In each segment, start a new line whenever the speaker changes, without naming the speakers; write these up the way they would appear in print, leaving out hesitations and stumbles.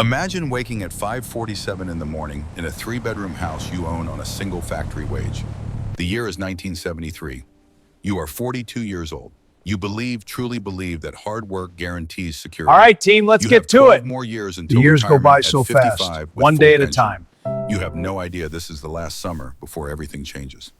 Imagine waking at 5:47 in the morning in a three-bedroom house you own on a single factory wage. The year is 1973. You are 42 years old. You truly believe that hard work guarantees
All
security.
right, team, let's
You
get
have
to
12
it.
more years
The
until
years go by
retirement at
so fast,
55 with
one
full
day at a
pension.
time.
You have no idea this is the last summer before everything changes.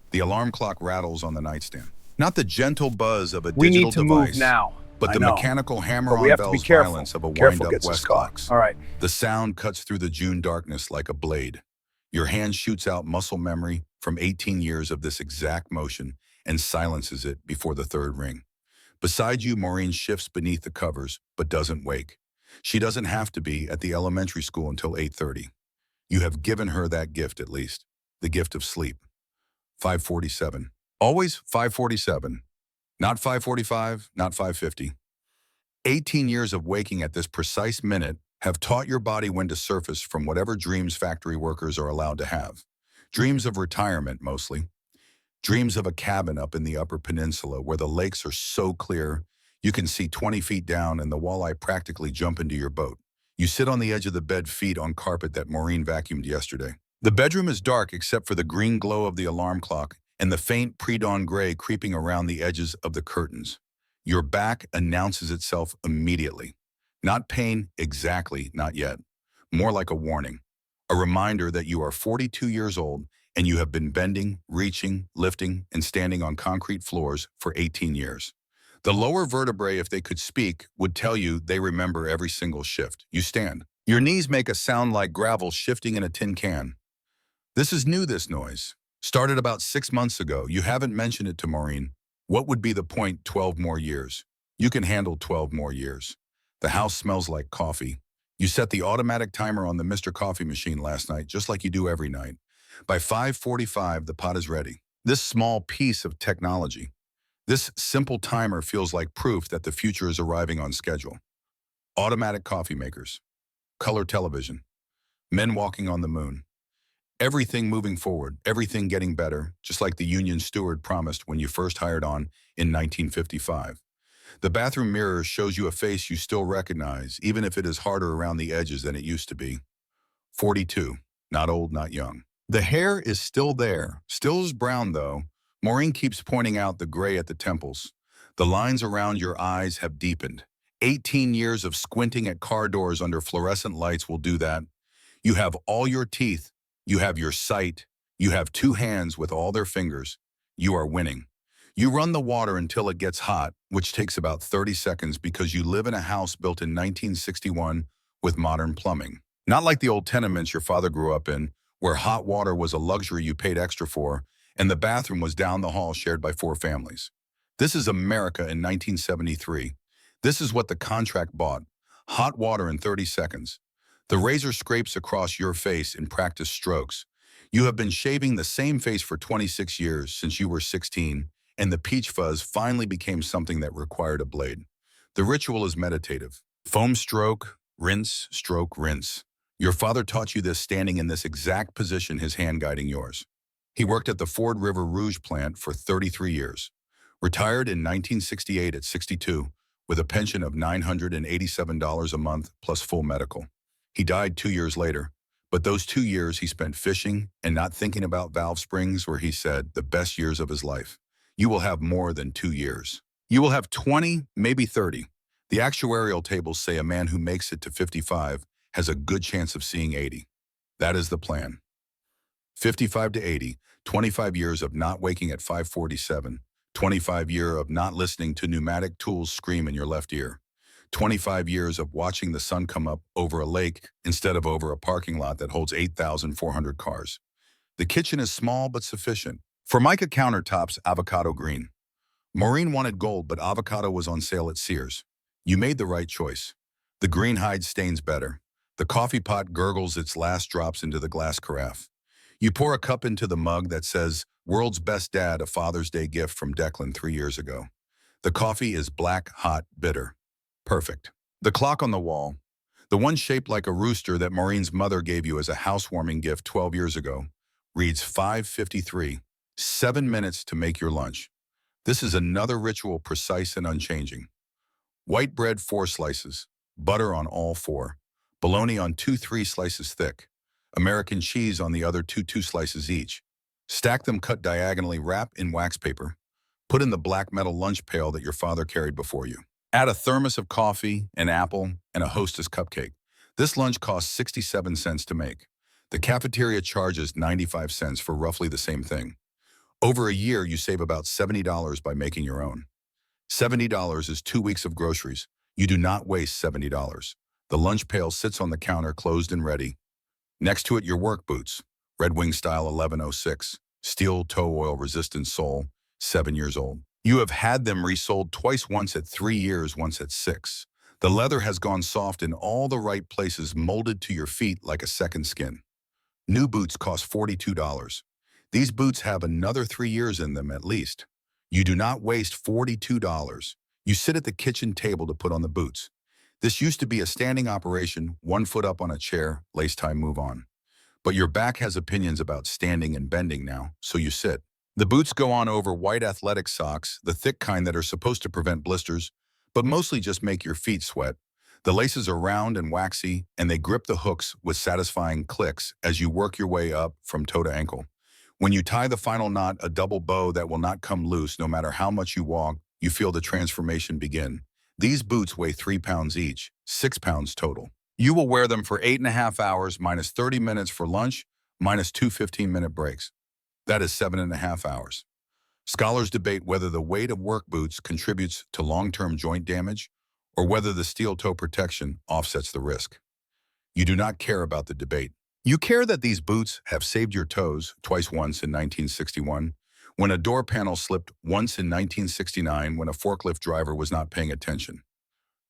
The alarm clock rattles on the nightstand. Not the gentle buzz of a
We
digital
need to move
device,
now.
but
I
the
know,
mechanical
but we
hammer-on
have to be
bells
careful.
violence of a
Careful
wind-up
gets us
West
caught.
clocks.
All right.
The sound cuts through the June darkness like a blade. Your hand shoots out muscle memory from 18 years of this exact motion and silences it before the third ring. Beside you, Maureen shifts beneath the covers, but doesn't wake. She doesn't have to be at the elementary school until 8:30. You have given her that gift at least, the gift of sleep. 5:47. Always 5:47. Not 5:45, not 5:50. 18 years of waking at this precise minute have taught your body when to surface from whatever dreams factory workers are allowed to have. Dreams of retirement, mostly. Dreams of a cabin up in the Upper Peninsula where the lakes are so clear you can see 20 feet down and the walleye practically jump into your boat. You sit on the edge of the bed, feet on carpet that Maureen vacuumed yesterday. The bedroom is dark except for the green glow of the alarm clock and the faint pre-dawn gray creeping around the edges of the curtains. Your back announces itself immediately. Not pain, exactly, not yet. More like a warning. A reminder that you are 42 years old and you have been bending, reaching, lifting, and standing on concrete floors for 18 years. The lower vertebrae, if they could speak, would tell you they remember every single shift. You stand. Your knees make a sound like gravel shifting in a tin can. This is new, this noise. Started about 6 months ago. You haven't mentioned it to Maureen. What would be the point 12 more years? You can handle 12 more years. The house smells like coffee. You set the automatic timer on the Mr. Coffee machine last night, just like you do every night. By 5:45, the pot is ready. This small piece of technology, this simple timer feels like proof that the future is arriving on schedule. Automatic coffee makers, color television, men walking on the moon. Everything moving forward, everything getting better, just like the union steward promised when you first hired on in 1955. The bathroom mirror shows you a face you still recognize, even if it is harder around the edges than it used to be. 42, not old, not young. The hair is still there, still is brown though. Maureen keeps pointing out the gray at the temples. The lines around your eyes have deepened. 18 years of squinting at car doors under fluorescent lights will do that. You have all your teeth. You have your sight. You have two hands with all their fingers. You are winning. You run the water until it gets hot, which takes about 30 seconds because you live in a house built in 1961 with modern plumbing. Not like the old tenements your father grew up in, where hot water was a luxury you paid extra for, and the bathroom was down the hall shared by 4 families. This is America in 1973. This is what the contract bought. Hot water in 30 seconds. The razor scrapes across your face in practice strokes. You have been shaving the same face for 26 years since you were 16, and the peach fuzz finally became something that required a blade. The ritual is meditative. Foam stroke, rinse, stroke, rinse. Your father taught you this standing in this exact position, his hand guiding yours. He worked at the Ford River Rouge plant for 33 years. Retired in 1968 at 62 with a pension of $987 a month plus full medical. He died 2 years later, but those 2 years he spent fishing and not thinking about Valve Springs, where he said the best years of his life. You will have more than 2 years. You will have 20, maybe 30. The actuarial tables say a man who makes it to 55 has a good chance of seeing 80. That is the plan. 55 to 80, 25 years of not waking at 5:47, 25 years of not listening to pneumatic tools scream in your left ear, 25 years of watching the sun come up over a lake instead of over a parking lot that holds 8,400 cars. The kitchen is small but sufficient. Formica countertops, avocado green. Maureen wanted gold, but avocado was on sale at Sears. You made the right choice. The green hide stains better. The coffee pot gurgles its last drops into the glass carafe. You pour a cup into the mug that says, "World's Best Dad, a Father's Day gift from Declan 3 years ago." The coffee is black, hot, bitter. Perfect. The clock on the wall, the one shaped like a rooster that Maureen's mother gave you as a housewarming gift 12 years ago, reads 5:53, 7 minutes to make your lunch. This is another ritual precise and unchanging. White bread 4 slices, butter on all 4, bologna on 2 3 slices thick, American cheese on the other 2 2 slices each. Stack them cut diagonally, wrap in wax paper. Put in the black metal lunch pail that your father carried before you. Add a thermos of coffee, an apple, and a Hostess cupcake. This lunch costs 67 cents to make. The cafeteria charges 95 cents for roughly the same thing. Over a year, you save about $70 by making your own. $70 is 2 weeks of groceries. You do not waste $70. The lunch pail sits on the counter, closed and ready. Next to it, your work boots. Red Wing style 1106. Steel toe oil resistant sole, 7 years old. You have had them resoled twice, once at 3 years, once at 6. The leather has gone soft in all the right places, molded to your feet like a second skin. New boots cost $42. These boots have another 3 years in them at least. You do not waste $42. You sit at the kitchen table to put on the boots. This used to be a standing operation, 1 foot up on a chair, lace tie, move on. But your back has opinions about standing and bending now, so you sit. The boots go on over white athletic socks, the thick kind that are supposed to prevent blisters, but mostly just make your feet sweat. The laces are round and waxy, and they grip the hooks with satisfying clicks as you work your way up from toe to ankle. When you tie the final knot, a double bow that will not come loose no matter how much you walk, you feel the transformation begin. These boots weigh 3 pounds each, 6 pounds total. You will wear them for 8.5 hours, minus 30 minutes for lunch, minus 2 15-minute breaks. That is 7.5 hours. Scholars debate whether the weight of work boots contributes to long-term joint damage or whether the steel toe protection offsets the risk. You do not care about the debate. You care that these boots have saved your toes twice, once in 1961, when a door panel slipped, once in 1969 when a forklift driver was not paying attention.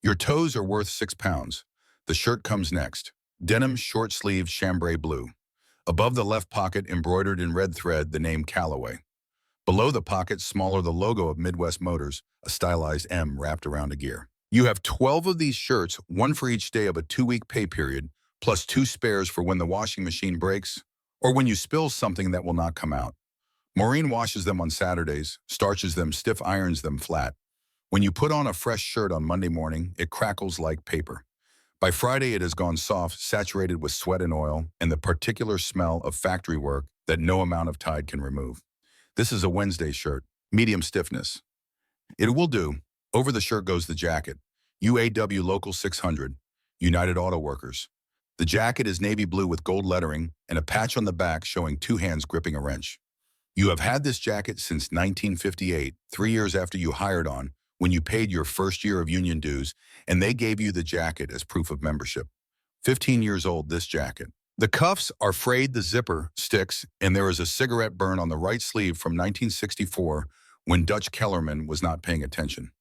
Your toes are worth 6 pounds. The shirt comes next. Denim short sleeve chambray blue. Above the left pocket, embroidered in red thread, the name Callaway. Below the pocket, smaller, the logo of Midwest Motors, a stylized M wrapped around a gear. You have 12 of these shirts, 1 for each day of a 2-week pay period, plus 2 spares for when the washing machine breaks or when you spill something that will not come out. Maureen washes them on Saturdays, starches them, stiff irons them flat. When you put on a fresh shirt on Monday morning, it crackles like paper. By Friday, it has gone soft, saturated with sweat and oil, and the particular smell of factory work that no amount of Tide can remove. This is a Wednesday shirt, medium stiffness. It will do. Over the shirt goes the jacket. UAW Local 600, United Auto Workers. The jacket is navy blue with gold lettering and a patch on the back showing 2 hands gripping a wrench. You have had this jacket since 1958, 3 years after you hired on, when you paid your first year of union dues, and they gave you the jacket as proof of membership. 15 years old, this jacket. The cuffs are frayed, the zipper sticks, and there is a cigarette burn on the right sleeve from 1964 when Dutch Kellerman was not paying attention.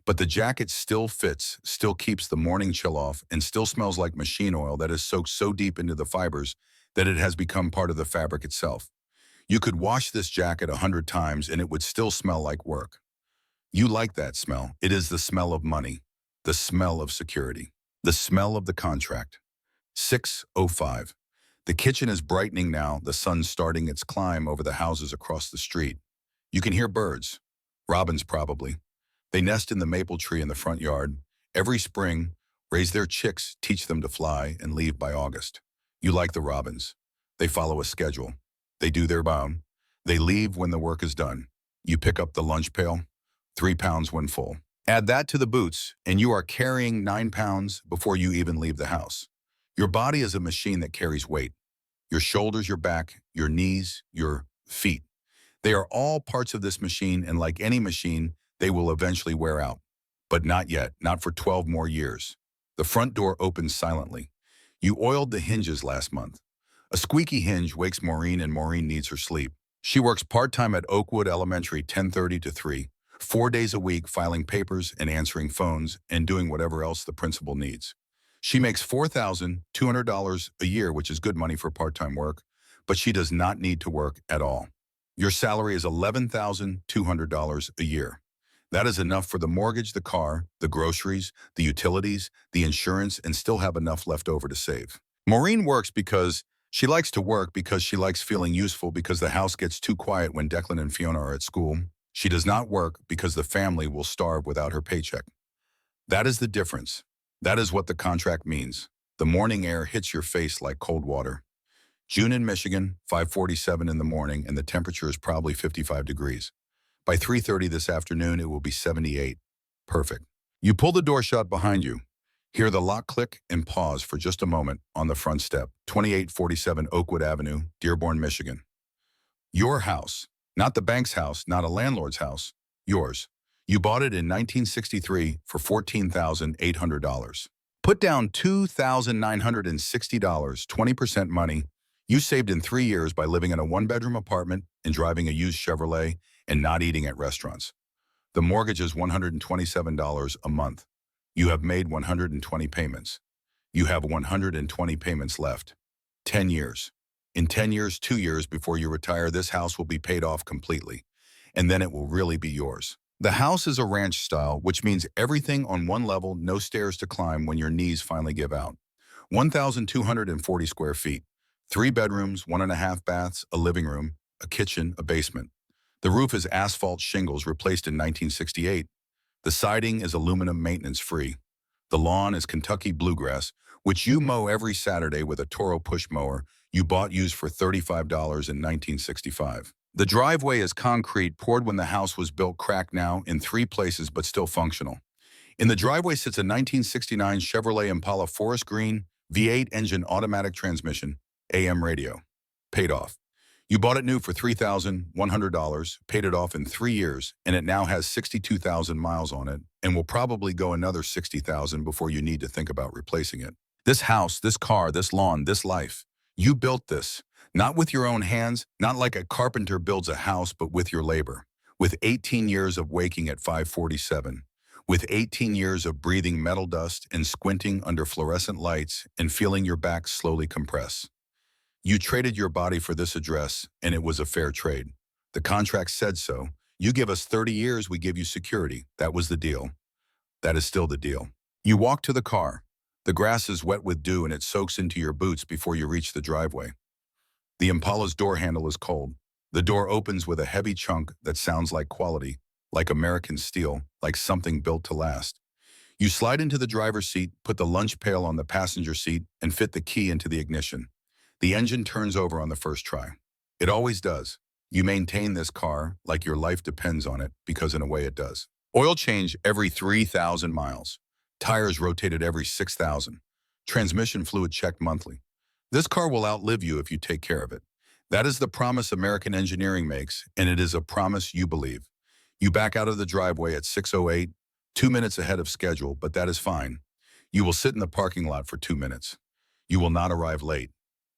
But the jacket still fits, still keeps the morning chill off, and still smells like machine oil that is soaked so deep into the fibers that it has become part of the fabric itself. You could wash this jacket 100 times and it would still smell like work. You like that smell. It is the smell of money, the smell of security, the smell of the contract. 6:05. The kitchen is brightening now, the sun starting its climb over the houses across the street. You can hear birds, robins probably. They nest in the maple tree in the front yard. Every spring, raise their chicks, teach them to fly, and leave by August. You like the robins. They follow a schedule. They do their bound. They leave when the work is done. You pick up the lunch pail, 3 pounds when full. Add that to the boots, and you are carrying 9 pounds before you even leave the house. Your body is a machine that carries weight. Your shoulders, your back, your knees, your feet. They are all parts of this machine, and like any machine, they will eventually wear out. But not yet, not for 12 more years. The front door opens silently. You oiled the hinges last month. A squeaky hinge wakes Maureen, and Maureen needs her sleep. She works part-time at Oakwood Elementary, 10:30 to 3, 4 days a week, filing papers and answering phones and doing whatever else the principal needs. She makes $4,200 a year, which is good money for part-time work, but she does not need to work at all. Your salary is $11,200 a year. That is enough for the mortgage, the car, the groceries, the utilities, the insurance, and still have enough left over to save. Maureen works because she likes to work, because she likes feeling useful, because the house gets too quiet when Declan and Fiona are at school. She does not work because the family will starve without her paycheck. That is the difference. That is what the contract means. The morning air hits your face like cold water. June in Michigan, 5:47 in the morning, and the temperature is probably 55 degrees. By 3:30 this afternoon, it will be 78. Perfect. You pull the door shut behind you. Hear the lock click and pause for just a moment on the front step. 2847 Oakwood Avenue, Dearborn, Michigan. Your house. Not the bank's house, not a landlord's house. Yours. You bought it in 1963 for $14,800. Put down $2,960, 20% money. You saved in 3 years by living in a one-bedroom apartment and driving a used Chevrolet and not eating at restaurants. The mortgage is $127 a month. You have made 120 payments. You have 120 payments left. 10 years. In 10 years, 2 years before you retire, this house will be paid off completely, and then it will really be yours. The house is a ranch style, which means everything on one level, no stairs to climb when your knees finally give out. 1,240 square feet. 3 bedrooms, 1.5 baths, a living room, a kitchen, a basement. The roof is asphalt shingles replaced in 1968. The siding is aluminum maintenance-free. The lawn is Kentucky bluegrass, which you mow every Saturday with a Toro push mower you bought used for $35 in 1965. The driveway is concrete poured when the house was built, cracked now in 3 places but still functional. In the driveway sits a 1969 Chevrolet Impala forest green V8 engine automatic transmission, AM radio. Paid off. You bought it new for $3,100, paid it off in 3 years, and it now has 62,000 miles on it and will probably go another 60,000 before you need to think about replacing it. This house, this car, this lawn, this life. You built this, not with your own hands, not like a carpenter builds a house, but with your labor. With 18 years of waking at 5:47, with 18 years of breathing metal dust and squinting under fluorescent lights and feeling your back slowly compress. You traded your body for this address, and it was a fair trade. The contract said so. You give us 30 years, we give you security. That was the deal. That is still the deal. You walk to the car. The grass is wet with dew and it soaks into your boots before you reach the driveway. The Impala's door handle is cold. The door opens with a heavy chunk that sounds like quality, like American steel, like something built to last. You slide into the driver's seat, put the lunch pail on the passenger seat, and fit the key into the ignition. The engine turns over on the first try. It always does. You maintain this car like your life depends on it, because in a way it does. Oil change every 3,000 miles. Tires rotated every 6,000. Transmission fluid checked monthly. This car will outlive you if you take care of it. That is the promise American engineering makes, and it is a promise you believe. You back out of the driveway at 6:08, 2 minutes ahead of schedule, but that is fine. You will sit in the parking lot for 2 minutes. You will not arrive late.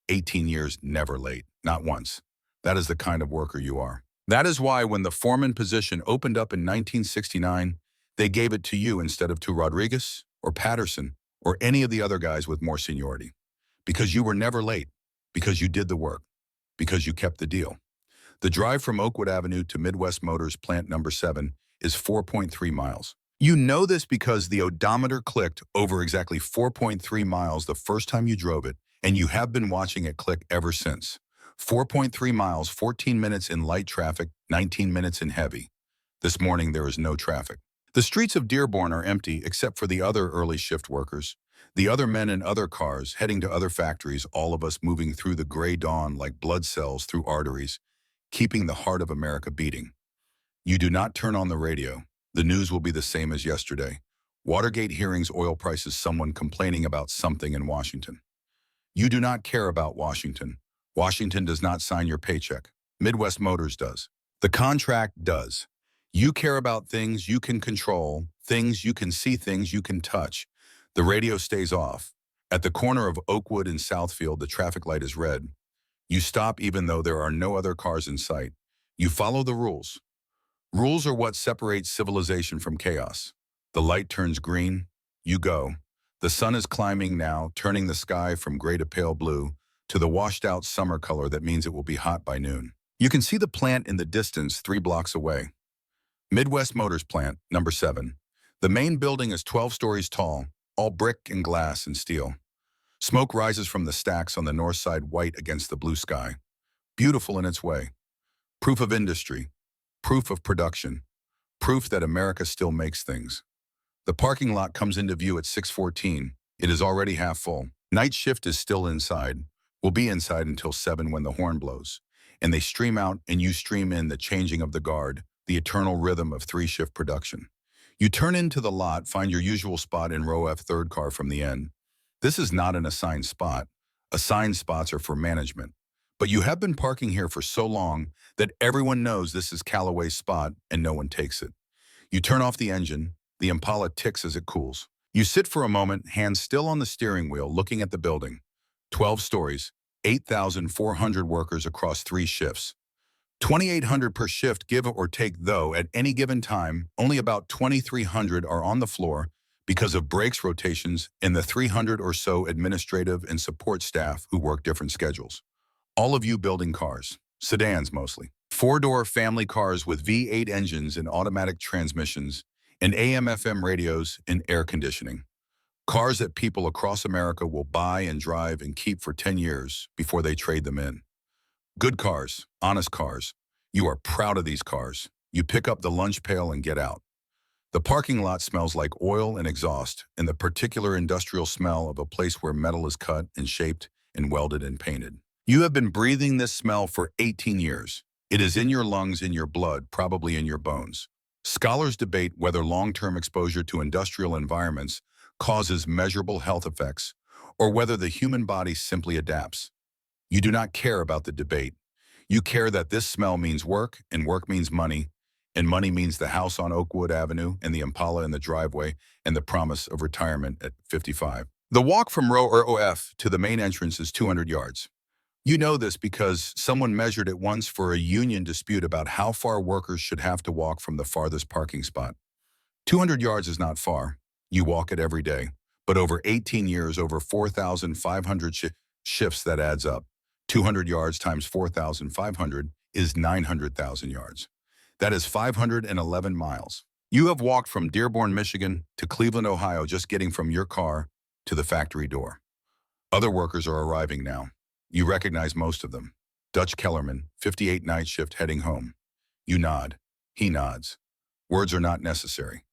18 years, never late, not once. That is the kind of worker you are. That is why when the foreman position opened up in 1969, they gave it to you instead of to Rodriguez or Patterson or any of the other guys with more seniority. Because you were never late, because you did the work, because you kept the deal. The drive from Oakwood Avenue to Midwest Motors Plant Number 7 is 4.3 miles. You know this because the odometer clicked over exactly 4.3 miles the first time you drove it, and you have been watching it click ever since. 4.3 miles, 14 minutes in light traffic, 19 minutes in heavy. This morning there is no traffic. The streets of Dearborn are empty except for the other early shift workers, the other men in other cars heading to other factories, all of us moving through the gray dawn like blood cells through arteries, keeping the heart of America beating. You do not turn on the radio. The news will be the same as yesterday. Watergate hearings, oil prices, someone complaining about something in Washington. You do not care about Washington. Washington does not sign your paycheck. Midwest Motors does. The contract does. You care about things you can control, things you can see, things you can touch. The radio stays off. At the corner of Oakwood and Southfield, the traffic light is red. You stop even though there are no other cars in sight. You follow the rules. Rules are what separates civilization from chaos. The light turns green. You go. The sun is climbing now, turning the sky from gray to pale blue to the washed-out summer color that means it will be hot by noon. You can see the plant in the distance 3 blocks away. Midwest Motors Plant, Number 7. The main building is 12 stories tall, all brick and glass and steel. Smoke rises from the stacks on the north side, white against the blue sky. Beautiful in its way. Proof of industry. Proof of production. Proof that America still makes things. The parking lot comes into view at 6:14. It is already half full. Night shift is still inside. We'll be inside until 7 when the horn blows. And they stream out and you stream in the changing of the guard, the eternal rhythm of three-shift production. You turn into the lot, find your usual spot in row F, third car from the end. This is not an assigned spot. Assigned spots are for management. But you have been parking here for so long that everyone knows this is Callaway's spot and no one takes it. You turn off the engine. The Impala ticks as it cools. You sit for a moment, hands still on the steering wheel, looking at the building. 12 stories, 8,400 workers across 3 shifts. 2,800 per shift, give or take, though, at any given time, only about 2,300 are on the floor because of breaks, rotations, and the 300 or so administrative and support staff who work different schedules. All of you building cars, sedans mostly. 4-door family cars with V8 engines and automatic transmissions, and AM/FM radios and air conditioning. Cars that people across America will buy and drive and keep for 10 years before they trade them in. Good cars, honest cars. You are proud of these cars. You pick up the lunch pail and get out. The parking lot smells like oil and exhaust, and the particular industrial smell of a place where metal is cut and shaped and welded and painted. You have been breathing this smell for 18 years. It is in your lungs, in your blood, probably in your bones. Scholars debate whether long-term exposure to industrial environments causes measurable health effects or whether the human body simply adapts. You do not care about the debate. You care that this smell means work, and work means money, and money means the house on Oakwood Avenue and the Impala in the driveway and the promise of retirement at 55. The walk from row OF to the main entrance is 200 yards. You know this because someone measured it once for a union dispute about how far workers should have to walk from the farthest parking spot. 200 yards is not far. You walk it every day. But over 18 years, over 4,500 shifts, that adds up. 200 yards times 4,500 is 900,000 yards. That is 511 miles. You have walked from Dearborn, Michigan to Cleveland, Ohio, just getting from your car to the factory door. Other workers are arriving now. You recognize most of them. Dutch Kellerman, 58 night shift, heading home. You nod. He nods. Words are not necessary.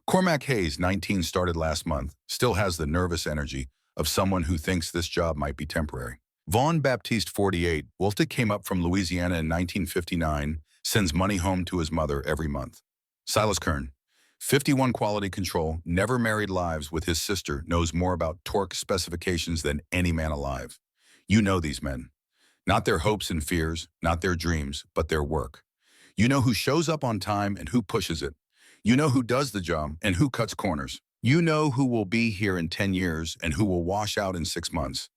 Cormac Hayes, 19, started last month, still has the nervous energy of someone who thinks this job might be temporary. Vaughn Baptiste, 48, Wolftick, came up from Louisiana in 1959, sends money home to his mother every month. Silas Kern, 51, quality control, never married, lives with his sister, knows more about torque specifications than any man alive. You know these men. Not their hopes and fears, not their dreams, but their work. You know who shows up on time and who pushes it. You know who does the job and who cuts corners. You know who will be here in 10 years and who will wash out in 6 months.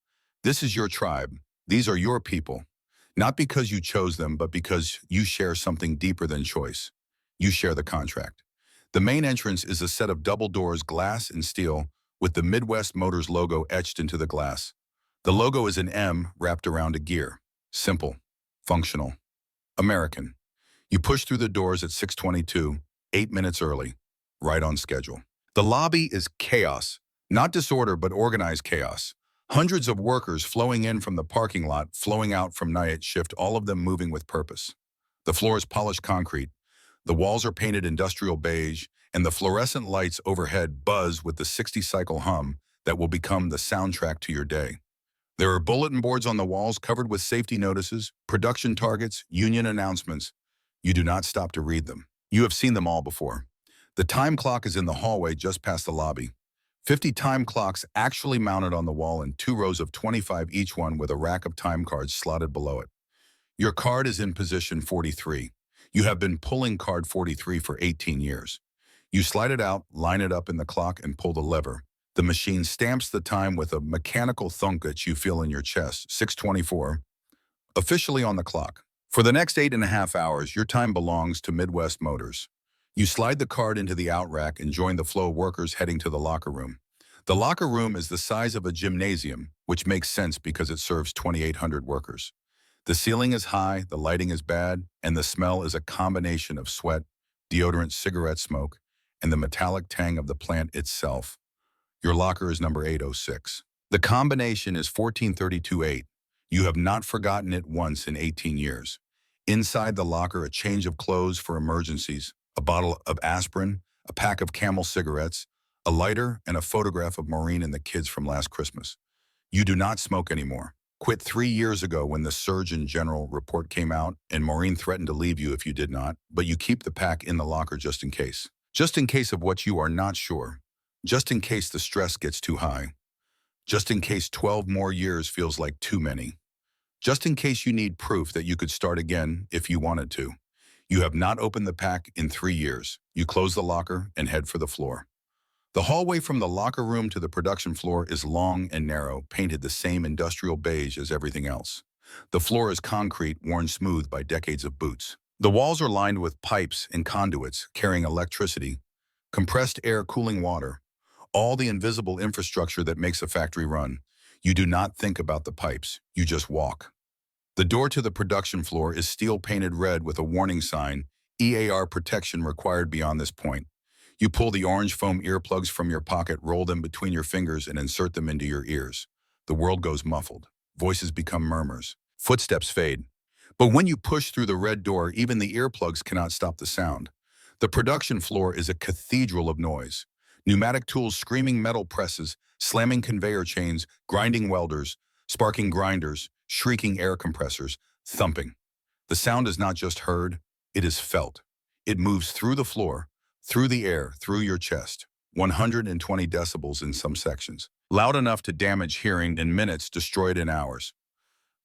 This is your tribe. These are your people. Not because you chose them, but because you share something deeper than choice. You share the contract. The main entrance is a set of double doors, glass and steel, with the Midwest Motors logo etched into the glass. The logo is an M wrapped around a gear. Simple, functional, American. You push through the doors at 6:22, 8 minutes early, right on schedule. The lobby is chaos, not disorder, but organized chaos. Hundreds of workers flowing in from the parking lot, flowing out from night shift, all of them moving with purpose. The floor is polished concrete. The walls are painted industrial beige, and the fluorescent lights overhead buzz with the 60-cycle hum that will become the soundtrack to your day. There are bulletin boards on the walls covered with safety notices, production targets, union announcements. You do not stop to read them. You have seen them all before. The time clock is in the hallway just past the lobby. 50 time clocks actually mounted on the wall in 2 rows of 25 each, one with a rack of time cards slotted below it. Your card is in position 43. You have been pulling card 43 for 18 years. You slide it out, line it up in the clock, and pull the lever. The machine stamps the time with a mechanical thunk that you feel in your chest. 6:24. Officially on the clock. For the next 8.5 hours, your time belongs to Midwest Motors. You slide the card into the out rack and join the flow of workers heading to the locker room. The locker room is the size of a gymnasium, which makes sense because it serves 2,800 workers. The ceiling is high, the lighting is bad, and the smell is a combination of sweat, deodorant, cigarette smoke, and the metallic tang of the plant itself. Your locker is number 806. The combination is 14328. You have not forgotten it once in 18 years. Inside the locker, a change of clothes for emergencies, a bottle of aspirin, a pack of Camel cigarettes, a lighter, and a photograph of Maureen and the kids from last Christmas. You do not smoke anymore. Quit 3 years ago when the Surgeon General report came out and Maureen threatened to leave you if you did not, but you keep the pack in the locker just in case. Just in case of what you are not sure. Just in case the stress gets too high. Just in case 12 more years feels like too many. Just in case you need proof that you could start again if you wanted to. You have not opened the pack in 3 years. You close the locker and head for the floor. The hallway from the locker room to the production floor is long and narrow, painted the same industrial beige as everything else. The floor is concrete, worn smooth by decades of boots. The walls are lined with pipes and conduits carrying electricity, compressed air, cooling water, all the invisible infrastructure that makes a factory run. You do not think about the pipes, you just walk. The door to the production floor is steel-painted red with a warning sign, EAR protection required beyond this point. You pull the orange foam earplugs from your pocket, roll them between your fingers, and insert them into your ears. The world goes muffled. Voices become murmurs. Footsteps fade. But when you push through the red door, even the earplugs cannot stop the sound. The production floor is a cathedral of noise. Pneumatic tools screaming, metal presses, slamming conveyor chains, grinding welders, sparking grinders, shrieking air compressors, thumping. The sound is not just heard, it is felt. It moves through the floor, through the air, through your chest. 120 decibels in some sections. Loud enough to damage hearing in minutes, destroy it in hours.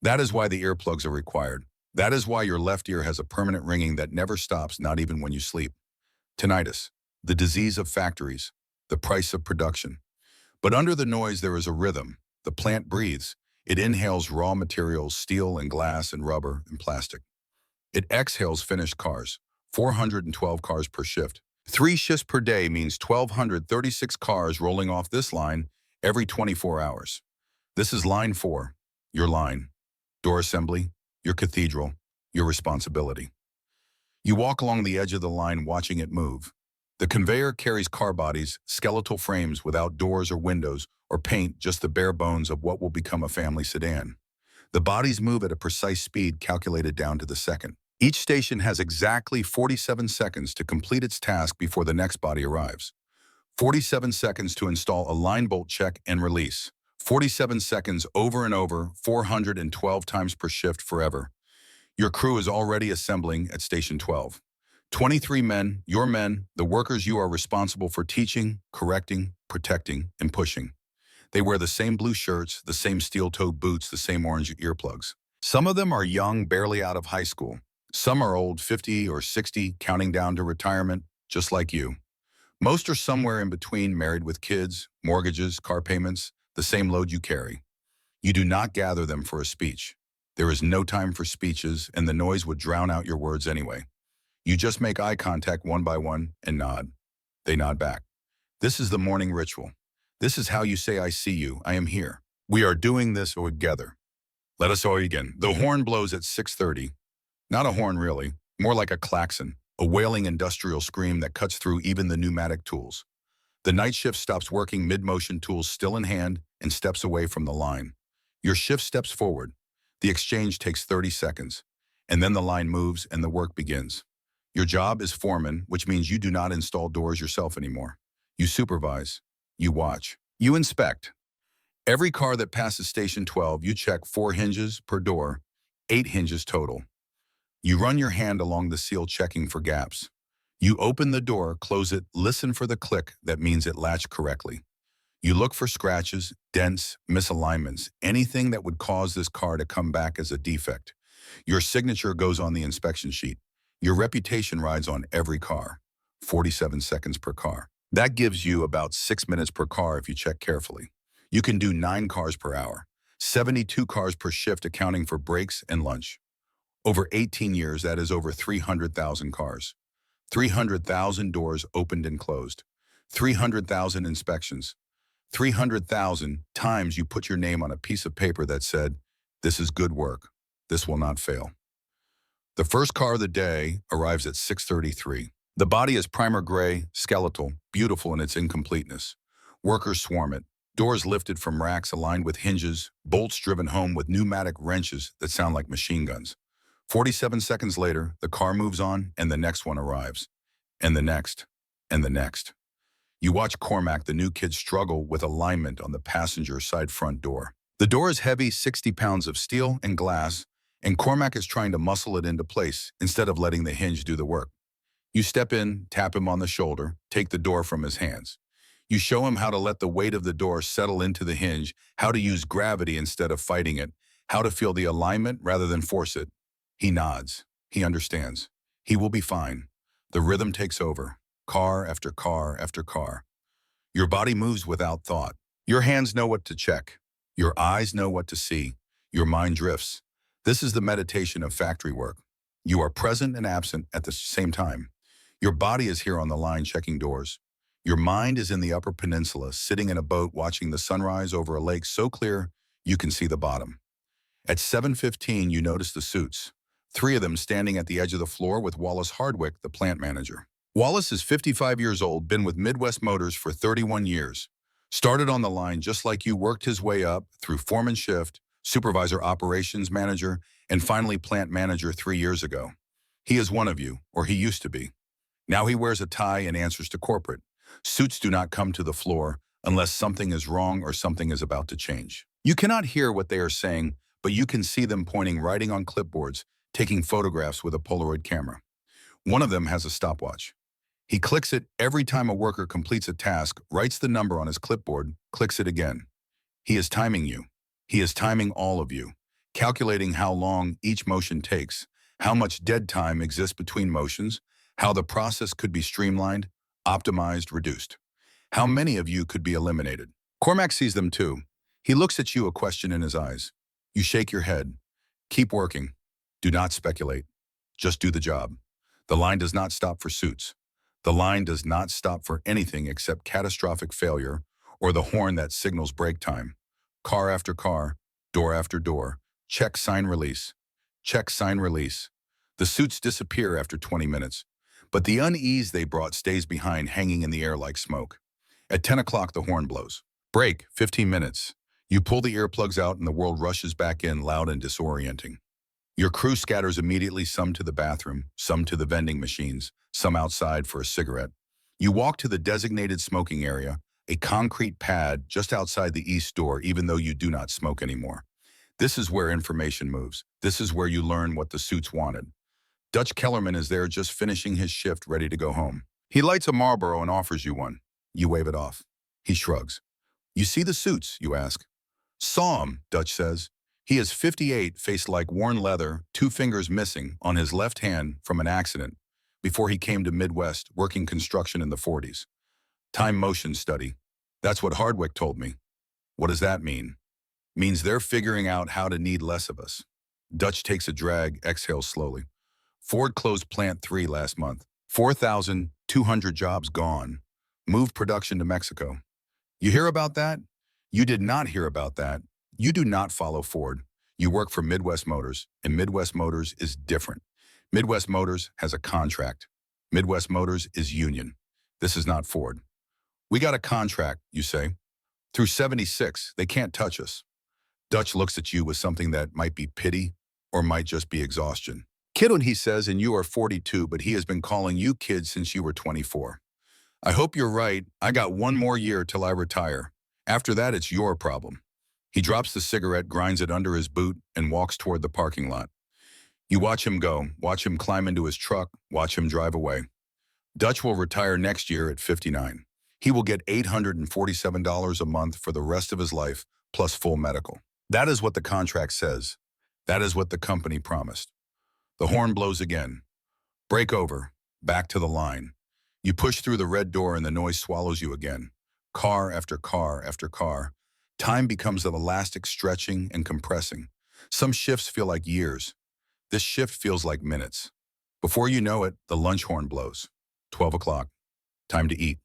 That is why the earplugs are required. That is why your left ear has a permanent ringing that never stops, not even when you sleep. Tinnitus, the disease of factories, the price of production. But under the noise there is a rhythm. The plant breathes. It inhales raw materials, steel and glass and rubber and plastic. It exhales finished cars, 412 cars per shift. 3 shifts per day means 1,236 cars rolling off this line every 24 hours. This is line 4, your line. Door assembly, your cathedral, your responsibility. You walk along the edge of the line watching it move. The conveyor carries car bodies, skeletal frames without doors or windows or paint, just the bare bones of what will become a family sedan. The bodies move at a precise speed calculated down to the second. Each station has exactly 47 seconds to complete its task before the next body arrives. 47 seconds to install a line bolt, check and release. 47 seconds over and over, 412 times per shift forever. Your crew is already assembling at Station 12. 23 men, your men, the workers you are responsible for teaching, correcting, protecting, and pushing. They wear the same blue shirts, the same steel-toed boots, the same orange earplugs. Some of them are young, barely out of high school. Some are old, 50 or 60, counting down to retirement, just like you. Most are somewhere in between, married with kids, mortgages, car payments, the same load you carry. You do not gather them for a speech. There is no time for speeches, and the noise would drown out your words anyway. You just make eye contact one by one and nod. They nod back. This is the morning ritual. This is how you say, I see you, I am here. We are doing this together. Let us all begin. The horn blows at 6:30. Not a horn really, more like a klaxon, a wailing industrial scream that cuts through even the pneumatic tools. The night shift stops working mid-motion, tools still in hand, and steps away from the line. Your shift steps forward. The exchange takes 30 seconds, and then the line moves and the work begins. Your job is foreman, which means you do not install doors yourself anymore. You supervise. You watch. You inspect. Every car that passes Station 12, you check 4 hinges per door, 8 hinges total. You run your hand along the seal, checking for gaps. You open the door, close it, listen for the click that means it latched correctly. You look for scratches, dents, misalignments, anything that would cause this car to come back as a defect. Your signature goes on the inspection sheet. Your reputation rides on every car. 47 seconds per car. That gives you about 6 minutes per car if you check carefully. You can do 9 cars per hour, 72 cars per shift accounting for breaks and lunch. Over 18 years, that is over 300,000 cars. 300,000 doors opened and closed. 300,000 inspections. 300,000 times you put your name on a piece of paper that said, this is good work. This will not fail. The first car of the day arrives at 6:33. The body is primer gray, skeletal, beautiful in its incompleteness. Workers swarm it. Doors lifted from racks aligned with hinges, bolts driven home with pneumatic wrenches that sound like machine guns. 47 seconds later, the car moves on and the next one arrives. And the next. And the next. You watch Cormac, the new kid, struggle with alignment on the passenger side front door. The door is heavy, 60 pounds of steel and glass, and Cormac is trying to muscle it into place instead of letting the hinge do the work. You step in, tap him on the shoulder, take the door from his hands. You show him how to let the weight of the door settle into the hinge, how to use gravity instead of fighting it, how to feel the alignment rather than force it. He nods. He understands. He will be fine. The rhythm takes over. Car after car after car. Your body moves without thought. Your hands know what to check. Your eyes know what to see. Your mind drifts. This is the meditation of factory work. You are present and absent at the same time. Your body is here on the line checking doors. Your mind is in the Upper Peninsula, sitting in a boat watching the sunrise over a lake so clear you can see the bottom. At 7:15, you notice the suits. 3 of them standing at the edge of the floor with Wallace Hardwick, the plant manager. Wallace is 55 years old, been with Midwest Motors for 31 years. Started on the line just like you, worked his way up through foreman shift, supervisor operations manager, and finally plant manager 3 years ago. He is one of you, or he used to be. Now he wears a tie and answers to corporate. Suits do not come to the floor unless something is wrong or something is about to change. You cannot hear what they are saying, but you can see them pointing, writing on clipboards, taking photographs with a Polaroid camera. One of them has a stopwatch. He clicks it every time a worker completes a task, writes the number on his clipboard, clicks it again. He is timing you. He is timing all of you, calculating how long each motion takes, how much dead time exists between motions, how the process could be streamlined, optimized, reduced. How many of you could be eliminated? Cormac sees them too. He looks at you, a question in his eyes. You shake your head. Keep working. Do not speculate. Just do the job. The line does not stop for suits. The line does not stop for anything except catastrophic failure or the horn that signals break time. Car after car, door after door, check, sign, release. Check, sign, release. The suits disappear after 20 minutes, but the unease they brought stays behind, hanging in the air like smoke. At 10 o'clock, the horn blows. Break, 15 minutes. You pull the earplugs out and the world rushes back in, loud and disorienting. Your crew scatters immediately, some to the bathroom, some to the vending machines, some outside for a cigarette. You walk to the designated smoking area, a concrete pad just outside the east door, even though you do not smoke anymore. This is where information moves. This is where you learn what the suits wanted. Dutch Kellerman is there, just finishing his shift, ready to go home. He lights a Marlboro and offers you one. You wave it off. He shrugs. You see the suits, you ask. Saw him, Dutch says. He is 58, face like worn leather, 2 fingers missing on his left hand from an accident before he came to Midwest, working construction in the 40s. Time motion study. That's what Hardwick told me. What does that mean? Means they're figuring out how to need less of us. Dutch takes a drag, exhales slowly. Ford closed Plant 3 last month. 4,200 jobs gone. Moved production to Mexico. You hear about that? You did not hear about that. You do not follow Ford. You work for Midwest Motors, and Midwest Motors is different. Midwest Motors has a contract. Midwest Motors is union. This is not Ford. We got a contract, you say. Through 76, they can't touch us. Dutch looks at you with something that might be pity or might just be exhaustion. Kidun, he says, and you are 42, but he has been calling you kid since you were 24. I hope you're right. I got 1 more year till I retire. After that, it's your problem. He drops the cigarette, grinds it under his boot, and walks toward the parking lot. You watch him go, watch him climb into his truck, watch him drive away. Dutch will retire next year at 59. He will get $847 a month for the rest of his life, plus full medical. That is what the contract says. That is what the company promised. The horn blows again. Break over. Back to the line. You push through the red door and the noise swallows you again. Car after car after car. Time becomes elastic, stretching and compressing. Some shifts feel like years. This shift feels like minutes. Before you know it, the lunch horn blows. 12 o'clock. Time to eat.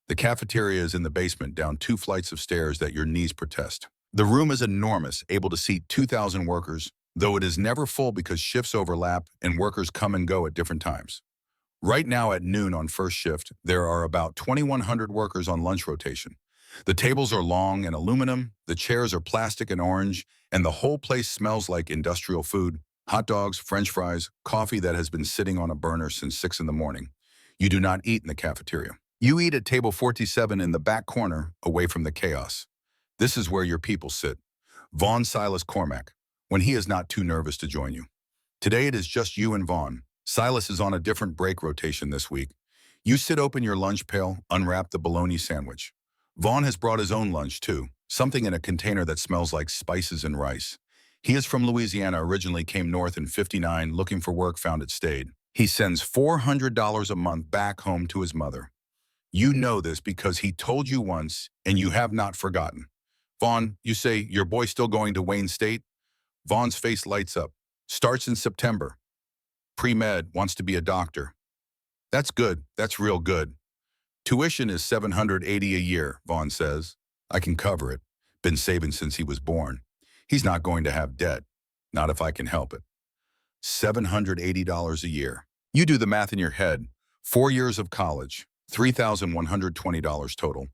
The cafeteria is in the basement, down 2 flights of stairs that your knees protest. The room is enormous, able to seat 2,000 workers, though it is never full because shifts overlap and workers come and go at different times. Right now at noon on first shift, there are about 2,100 workers on lunch rotation. The tables are long and aluminum, the chairs are plastic and orange, and the whole place smells like industrial food, hot dogs, French fries, coffee that has been sitting on a burner since 6 in the morning. You do not eat in the cafeteria. You eat at table 47 in the back corner, away from the chaos. This is where your people sit. Vaughn Silas Cormac, when he is not too nervous to join you. Today it is just you and Vaughn. Silas is on a different break rotation this week. You sit open your lunch pail, unwrap the bologna sandwich. Vaughn has brought his own lunch too, something in a container that smells like spices and rice. He is from Louisiana, originally came north in '59, looking for work, found it, stayed. He sends $400 a month back home to his mother. You know this because he told you once, and you have not forgotten. Vaughn, you say, your boy still going to Wayne State? Vaughn's face lights up. Starts in September. Pre-med, wants to be a doctor. That's good. That's real good. Tuition is $780 a year, Vaughn says. I can cover it. Been saving since he was born. He's not going to have debt. Not if I can help it. $780 a year. You do the math in your head. 4 years of college. $3,120 total.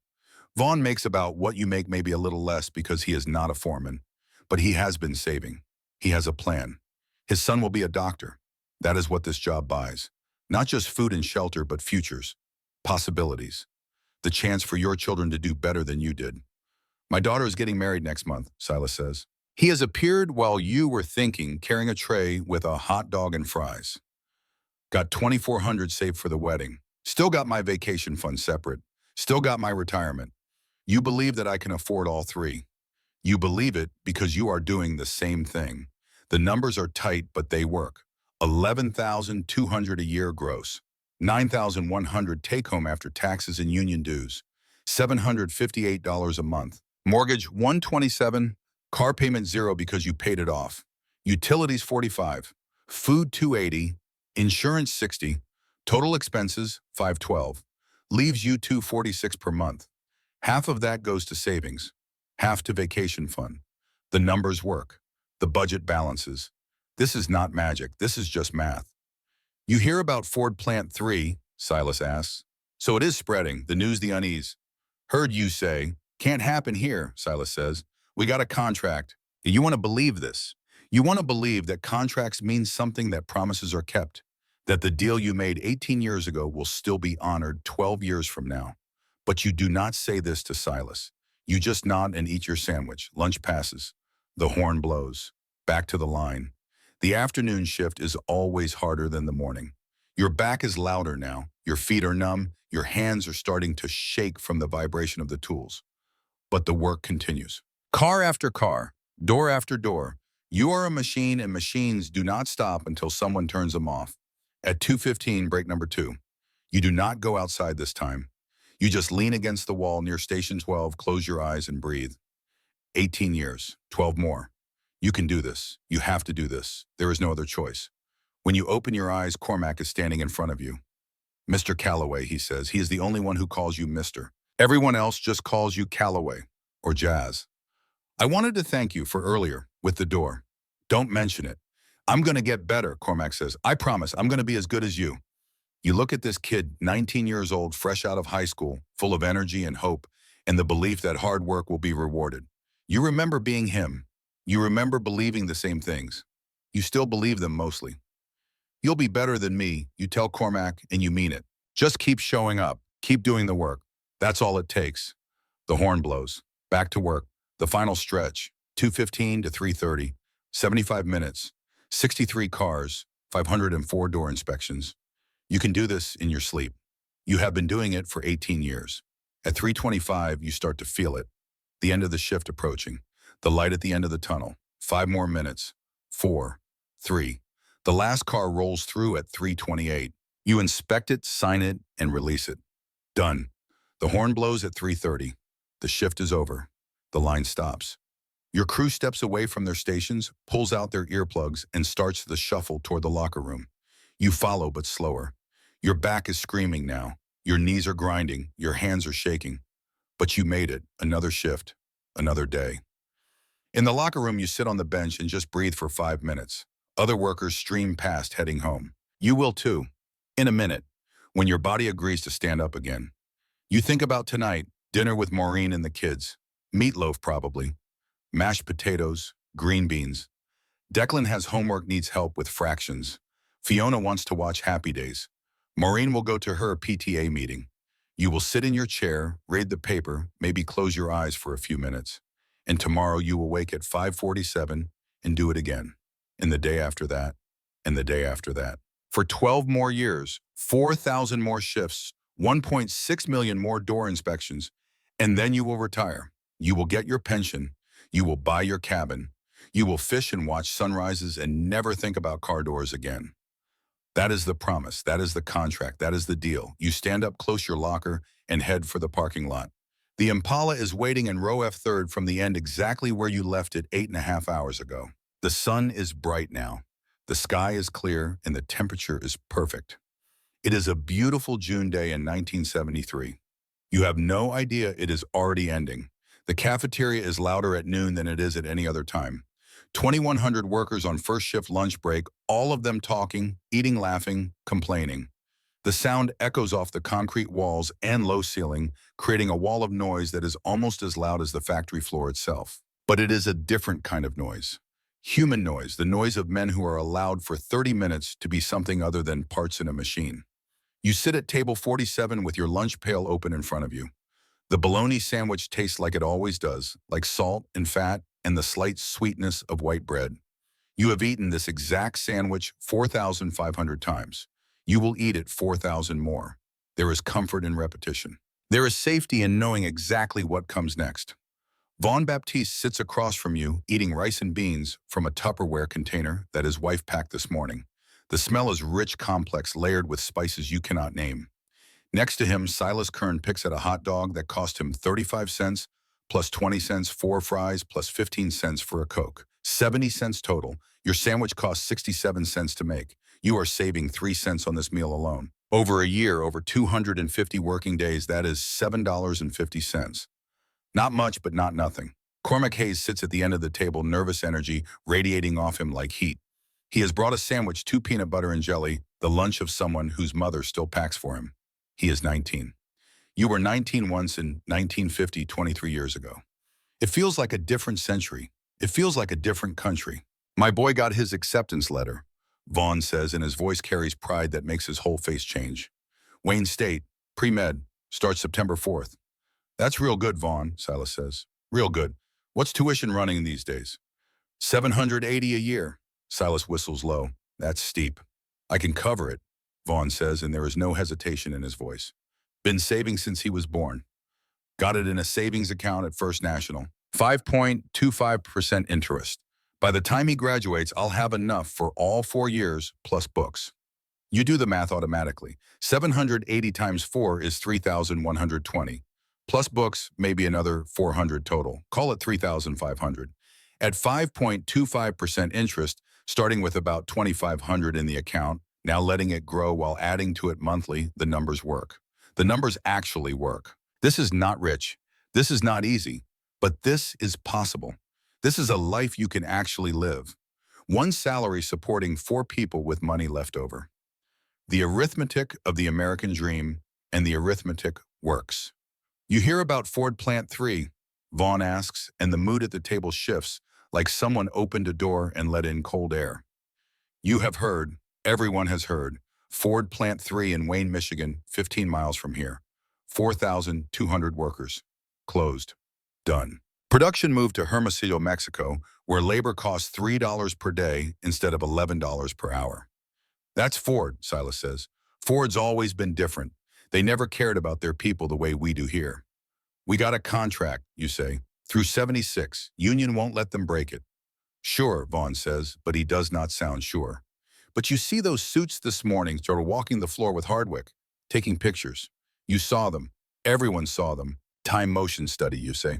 Vaughn makes about what you make, maybe a little less because he is not a foreman. But he has been saving. He has a plan. His son will be a doctor. That is what this job buys. Not just food and shelter, but futures. Possibilities. The chance for your children to do better than you did. My daughter is getting married next month, Silas says. He has appeared while you were thinking, carrying a tray with a hot dog and fries. Got $2,400 saved for the wedding. Still got my vacation fund separate. Still got my retirement. You believe that I can afford all three. You believe it because you are doing the same thing. The numbers are tight, but they work. $11,200 a year gross. $9,100 take-home after taxes and union dues. $758 a month. Mortgage $127. Car payment $0 because you paid it off. Utilities $45. Food $280. Insurance $60. Total expenses $512. Leaves you $246 per month. Half of that goes to savings. Half to vacation fund. The numbers work. The budget balances. This is not magic. This is just math. You hear about Ford Plant 3, Silas asks. So it is spreading, the news, the unease. Heard you say, can't happen here, Silas says. We got a contract. You want to believe this. You want to believe that contracts mean something, that promises are kept, that the deal you made 18 years ago will still be honored 12 years from now. But you do not say this to Silas. You just nod and eat your sandwich. Lunch passes. The horn blows. Back to the line. The afternoon shift is always harder than the morning. Your back is louder now. Your feet are numb. Your hands are starting to shake from the vibration of the tools. But the work continues. Car after car, door after door. You are a machine, and machines do not stop until someone turns them off. At 2:15, break number 2. You do not go outside this time. You just lean against the wall near Station 12, close your eyes and breathe. 18 years, 12 more. You can do this. You have to do this. There is no other choice. When you open your eyes, Cormac is standing in front of you. Mr. Calloway, he says. He is the only one who calls you Mr. Everyone else just calls you Calloway or Jazz. I wanted to thank you for earlier with the door. Don't mention it. I'm going to get better, Cormac says. I promise I'm going to be as good as you. You look at this kid, 19 years old, fresh out of high school, full of energy and hope, and the belief that hard work will be rewarded. You remember being him. You remember believing the same things. You still believe them mostly. You'll be better than me, you tell Cormac, and you mean it. Just keep showing up. Keep doing the work. That's all it takes. The horn blows. Back to work. The final stretch. 2:15 to 3:30. 75 minutes. 63 cars. 504 door inspections. You can do this in your sleep. You have been doing it for 18 years. At 3:25, you start to feel it. The end of the shift approaching. The light at the end of the tunnel. 5 more minutes. 4. 3. The last car rolls through at 3:28. You inspect it, sign it, and release it. Done. The horn blows at 3:30. The shift is over. The line stops. Your crew steps away from their stations, pulls out their earplugs, and starts the shuffle toward the locker room. You follow, but slower. Your back is screaming now. Your knees are grinding. Your hands are shaking. But you made it. Another shift. Another day. In the locker room, you sit on the bench and just breathe for 5 minutes. Other workers stream past, heading home. You will too. In a minute, when your body agrees to stand up again. You think about tonight, dinner with Maureen and the kids. Meatloaf, probably. Mashed potatoes, green beans. Declan has homework, needs help with fractions. Fiona wants to watch Happy Days. Maureen will go to her PTA meeting. You will sit in your chair, read the paper, maybe close your eyes for a few minutes. And tomorrow you will wake at 5:47 and do it again. And the day after that, and the day after that. For 12 more years, 4,000 more shifts, 1.6 million more door inspections, and then you will retire. You will get your pension. You will buy your cabin. You will fish and watch sunrises and never think about car doors again. That is the promise. That is the contract. That is the deal. You stand up, close your locker, and head for the parking lot. The Impala is waiting in row F3rd from the end exactly where you left it 8.5 hours ago. The sun is bright now. The sky is clear and the temperature is perfect. It is a beautiful June day in 1973. You have no idea it is already ending. The cafeteria is louder at noon than it is at any other time. 2,100 workers on first shift lunch break, all of them talking, eating, laughing, complaining. The sound echoes off the concrete walls and low ceiling, creating a wall of noise that is almost as loud as the factory floor itself. But it is a different kind of noise. Human noise, the noise of men who are allowed for 30 minutes to be something other than parts in a machine. You sit at table 47 with your lunch pail open in front of you. The bologna sandwich tastes like it always does, like salt and fat and the slight sweetness of white bread. You have eaten this exact sandwich 4,500 times. You will eat it 4,000 more. There is comfort in repetition. There is safety in knowing exactly what comes next. Vaughn Baptiste sits across from you, eating rice and beans from a Tupperware container that his wife packed this morning. The smell is rich, complex, layered with spices you cannot name. Next to him, Silas Kern picks at a hot dog that cost him 35 cents, plus 20 cents, 4 fries, plus 15 cents for a Coke. 70 cents total. Your sandwich costs 67 cents to make. You are saving 3 cents on this meal alone. Over a year, over 250 working days, that is $7.50. Not much, but not nothing. Cormac Hayes sits at the end of the table, nervous energy radiating off him like heat. He has brought a sandwich, 2 peanut butter and jelly, the lunch of someone whose mother still packs for him. He is 19. You were 19 once in 1950, 23 years ago. It feels like a different century. It feels like a different country. My boy got his acceptance letter, Vaughn says, and his voice carries pride that makes his whole face change. Wayne State, pre-med, starts September 4th. That's real good, Vaughn, Silas says. Real good. What's tuition running these days? $780 a year. Silas whistles low. That's steep. I can cover it, Vaughn says, and there is no hesitation in his voice. Been saving since he was born. Got it in a savings account at First National. 5.25% interest. By the time he graduates, I'll have enough for all 4 years plus books. You do the math automatically. 780 times 4 is 3,120. Plus books, maybe another 400 total. Call it 3,500. At 5.25% interest, starting with about 2,500 in the account, now letting it grow while adding to it monthly, the numbers work. The numbers actually work. This is not rich. This is not easy. But this is possible. This is a life you can actually live. One salary supporting 4 people with money left over. The arithmetic of the American dream, and the arithmetic works. You hear about Ford Plant 3, Vaughn asks, and the mood at the table shifts, like someone opened a door and let in cold air. You have heard, everyone has heard, Ford Plant 3 in Wayne, Michigan, 15 miles from here. 4,200 workers. Closed. Done. Production moved to Hermosillo, Mexico, where labor costs $3 per day instead of $11 per hour. That's Ford, Silas says. Ford's always been different. They never cared about their people the way we do here. We got a contract, you say, through 76. Union won't let them break it. Sure, Vaughn says, but he does not sound sure. But you see those suits this morning started walking the floor with Hardwick, taking pictures. You saw them. Everyone saw them. Time motion study, you say.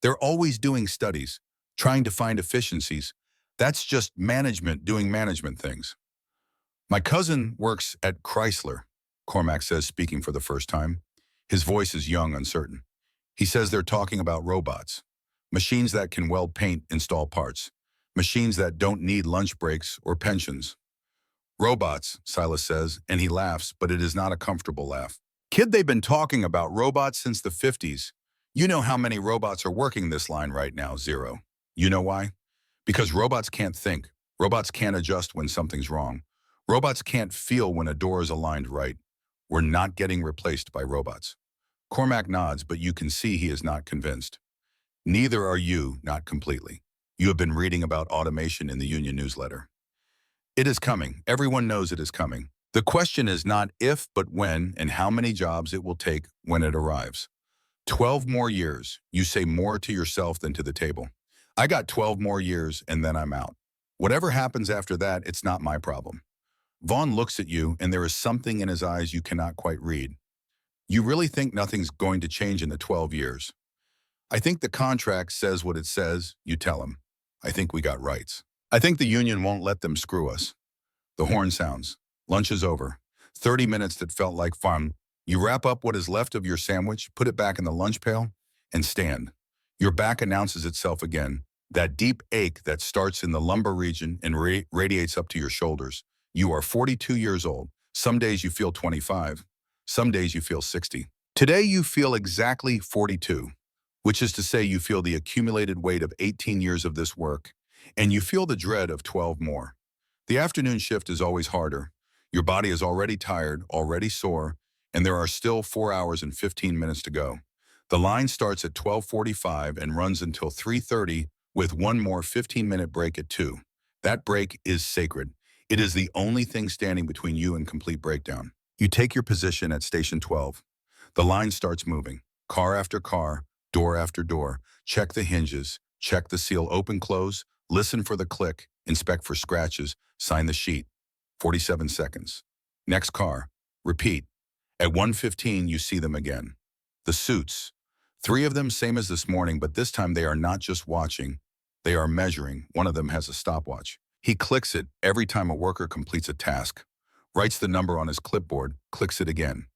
They're always doing studies, trying to find efficiencies. That's just management doing management things. My cousin works at Chrysler, Cormac says, speaking for the first time. His voice is young, uncertain. He says they're talking about robots, machines that can weld paint, install parts, machines that don't need lunch breaks or pensions. Robots, Silas says, and he laughs, but it is not a comfortable laugh. Kid, they've been talking about robots since the 50s. You know how many robots are working this line right now? 0. You know why? Because robots can't think. Robots can't adjust when something's wrong. Robots can't feel when a door is aligned right. We're not getting replaced by robots. Cormac nods, but you can see he is not convinced. Neither are you, not completely. You have been reading about automation in the union newsletter. It is coming. Everyone knows it is coming. The question is not if, but when and how many jobs it will take when it arrives. 12 more years. You say more to yourself than to the table. I got 12 more years and then I'm out. Whatever happens after that, it's not my problem. Vaughn looks at you and there is something in his eyes you cannot quite read. You really think nothing's going to change in the 12 years? I think the contract says what it says, you tell him. I think we got rights. I think the union won't let them screw us. The horn sounds. Lunch is over. 30 minutes that felt like fun. You wrap up what is left of your sandwich, put it back in the lunch pail, and stand. Your back announces itself again. That deep ache that starts in the lumbar region and radiates up to your shoulders. You are 42 years old. Some days you feel 25. Some days you feel 60. Today you feel exactly 42, which is to say you feel the accumulated weight of 18 years of this work, and you feel the dread of 12 more. The afternoon shift is always harder. Your body is already tired, already sore, and there are still 4 hours and 15 minutes to go. The line starts at 12:45 and runs until 3:30 with one more 15-minute break at 2. That break is sacred. It is the only thing standing between you and complete breakdown. You take your position at station 12. The line starts moving. Car after car, door after door. Check the hinges, check the seal open close, listen for the click, inspect for scratches, sign the sheet. 47 seconds. Next car. Repeat. At 1:15 you see them again. The suits. 3 of them same as this morning, but this time they are not just watching. They are measuring. One of them has a stopwatch. He clicks it every time a worker completes a task. Writes the number on his clipboard, clicks it again.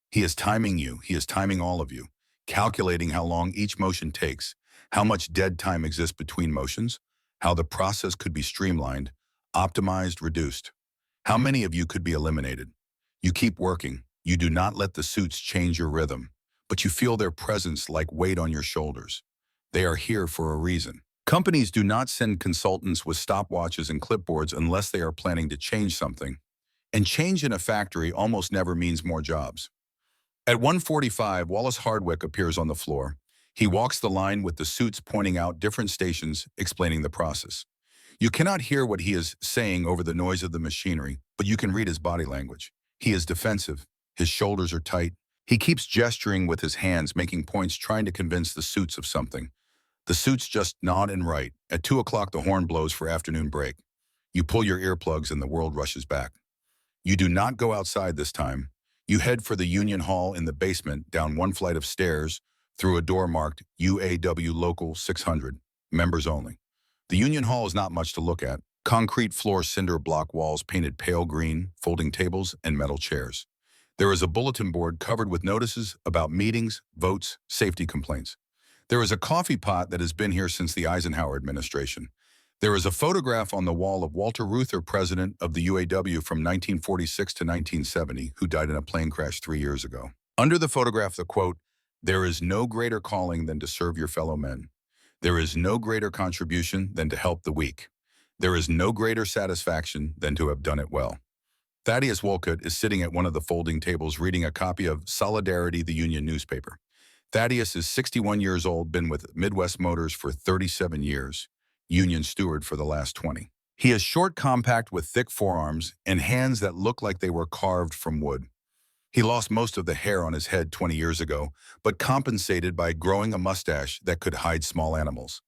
He is timing you. He is timing all of you. Calculating how long each motion takes, how much dead time exists between motions, how the process could be streamlined, optimized, reduced. How many of you could be eliminated? You keep working. You do not let the suits change your rhythm, but you feel their presence like weight on your shoulders. They are here for a reason. Companies do not send consultants with stopwatches and clipboards unless they are planning to change something. And change in a factory almost never means more jobs. At 1:45, Wallace Hardwick appears on the floor. He walks the line with the suits pointing out different stations, explaining the process. You cannot hear what he is saying over the noise of the machinery, but you can read his body language. He is defensive. His shoulders are tight. He keeps gesturing with his hands, making points, trying to convince the suits of something. The suits just nod and write. At 2 o'clock, the horn blows for afternoon break. You pull your earplugs and the world rushes back. You do not go outside this time. You head for the union hall in the basement, down one flight of stairs, through a door marked UAW Local 600, members only. The union hall is not much to look at. Concrete floor, cinder block walls painted pale green, folding tables, and metal chairs. There is a bulletin board covered with notices about meetings, votes, safety complaints. There is a coffee pot that has been here since the Eisenhower administration. There is a photograph on the wall of Walter Reuther, president of the UAW from 1946 to 1970, who died in a plane crash 3 years ago. Under the photograph, the quote, "There is no greater calling than to serve your fellow men. There is no greater contribution than to help the weak. There is no greater satisfaction than to have done it well." Thaddeus Wolcott is sitting at one of the folding tables reading a copy of Solidarity, the union newspaper. Thaddeus is 61 years old, been with Midwest Motors for 37 years, union steward for the last 20. He is short, compact, with thick forearms and hands that look like they were carved from wood. He lost most of the hair on his head 20 years ago, but compensated by growing a mustache that could hide small animals.